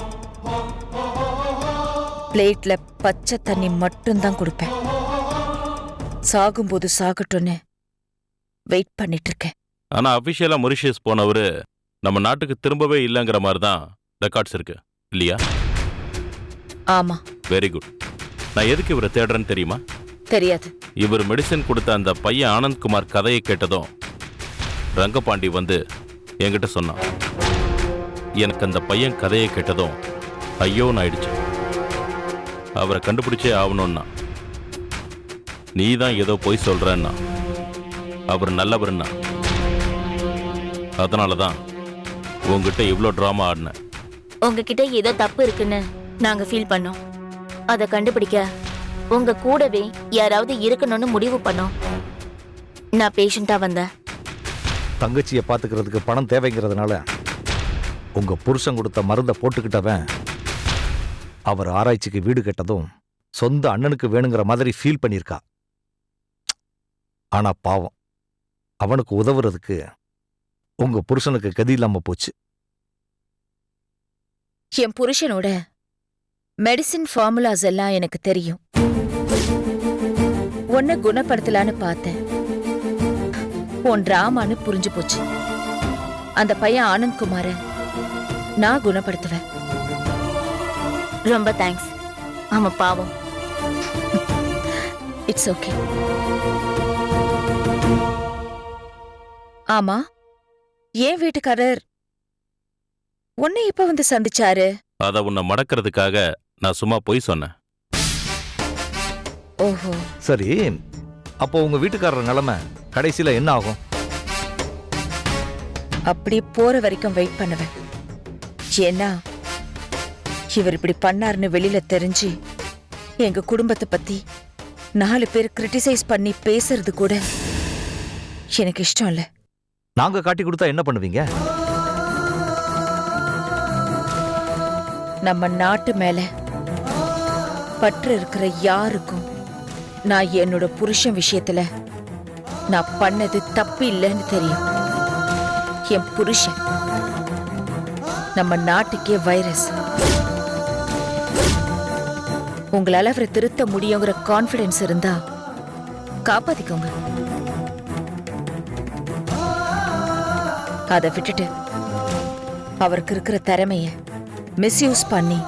பிளேட்ல பச்சை தண்ணி மட்டும்தான் கொடுப்பேன். சாகும்போது சாகட்டும்னு வெயிட் பண்ணிட்டு இருக்கேன். ஆனா அபிஷியலா மொரிஷியஸ் போனவரு நம்ம நாட்டுக்கு திரும்பவே இல்லைங்கிற மாதிரி தான் ரெக்கார்ட்ஸ் இருக்கு இல்லையா? ஆமா. Very good. நான் எதுக்கு இவரை தேடுறேன்னு தெரியுமா? தெரியாது. இவர் மெடிசன் கொடுத்த அந்த பையன் ஆனந்த்குமார் கதையை கேட்டதும் ரங்கபாண்டி வந்து என்கிட்ட சொன்னான். எனக்கு அந்த பையன் கதையை கேட்டதும் ஐயோன்னு ஆயிடுச்சு. அவரை கண்டுபிடிச்சே ஆகணும்னா நீ தான் ஏதோ போய் சொல்றன்னா. அவர் நல்லவர்னா. அதனால தான் உங்ககிட்ட இவ்வளோ ட்ராமா ஆடினேன். உங்ககிட்ட ஏதோ தப்பு இருக்குன்னு நாங்க ஃபீல் பண்ணோம். அதை கண்டுபிடிக்க உங்க கூடவே யாராவது இருக்கணும்னு முடிவு பண்ணோம். நான் பேஷண்டா வந்தேன். தங்கச்சியை பாத்துக்கிறதுக்கு பணம் தேவைங்கிறதுனால உங்க புருஷன் கொடுத்த மருந்தை போட்டுக்கிட்டவன் அவர் ஆராய்ச்சிக்கு வீடு கட்டதும் சொந்த அண்ணனுக்கு வேணுங்கிற மாதிரி ஃபீல் பண்ணியிருக்கா. ஆனா பாவம், அவனுக்கு உதவுறதுக்கு உங்க புருஷனுக்கு கதி இல்லாம போச்சு. என் புருஷனோட மெடிசின் ஃபார்முலாஸ் எல்லாம் எனக்கு தெரியும். உன்னை குணப்படுத்தலான்னு பார்த்தேன். உன் டிராமான்னு புரிஞ்சு போச்சு. அந்த பையன் ஆனந்த்குமார நான் குணப்படுத்துவேன். ரொம்ப தேங்க்ஸ். ஆமா பாவம். It's okay. ஆமா, என் வீட்டுக்காரர் உன்னை இப்ப வந்து சந்திச்சாரு? அதை உன்னை மடக்கிறதுக்காக நான் சும்மா பொய் சொன்னேன். ஓஹோ. சரி, அப்போ உங்க வீட்டுக்காரர் நிலைமை கடைசியில என்ன ஆகும்? அப்படி போற வரைக்கும் வெயிட் பண்ணுவேன். ஏன்னா இவர் இப்படி பண்ணாருன்னு வெளியில தெரிஞ்சு எங்க குடும்பத்தை பத்தி 4 பேர் கிரிட்டிசைஸ் பண்ணி பேசுறது கூட எனக்கு இஷ்டம் இல்ல. நாங்க காட்டி கொடுத்தா என்ன பண்ணுவீங்க? நம்ம நாட்டு மேல பற்று இருக்கிற யாருக்கும் நான் என்னோட புருஷன் விஷயத்துல நான் பண்ணது தப்பு இல்லைன்னு தெரியும். என் புருஷன் நம்ம நாட்டுக்கே வைரஸ். உங்களால அவரை திருத்த முடியுங்கிற கான்ஃபிடன்ஸ் இருந்தா காப்பாத்திக்கோங்க. அதை விட்டுட்டு அவருக்கு இருக்கிற திறமைய மிஸ்யூஸ் பண்ணி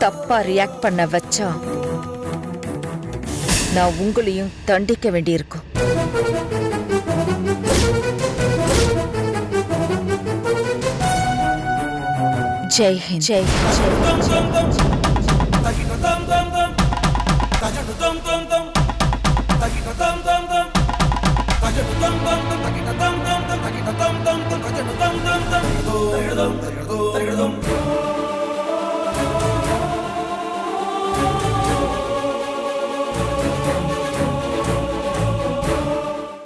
தப்பா ரியாக்ட் பண்ண வச்சா நான் உங்களையும் தண்டிக்க வேண்டியிருக்கும். ஜெய் ஹிந்த். ஜெய் ஹிந்த்.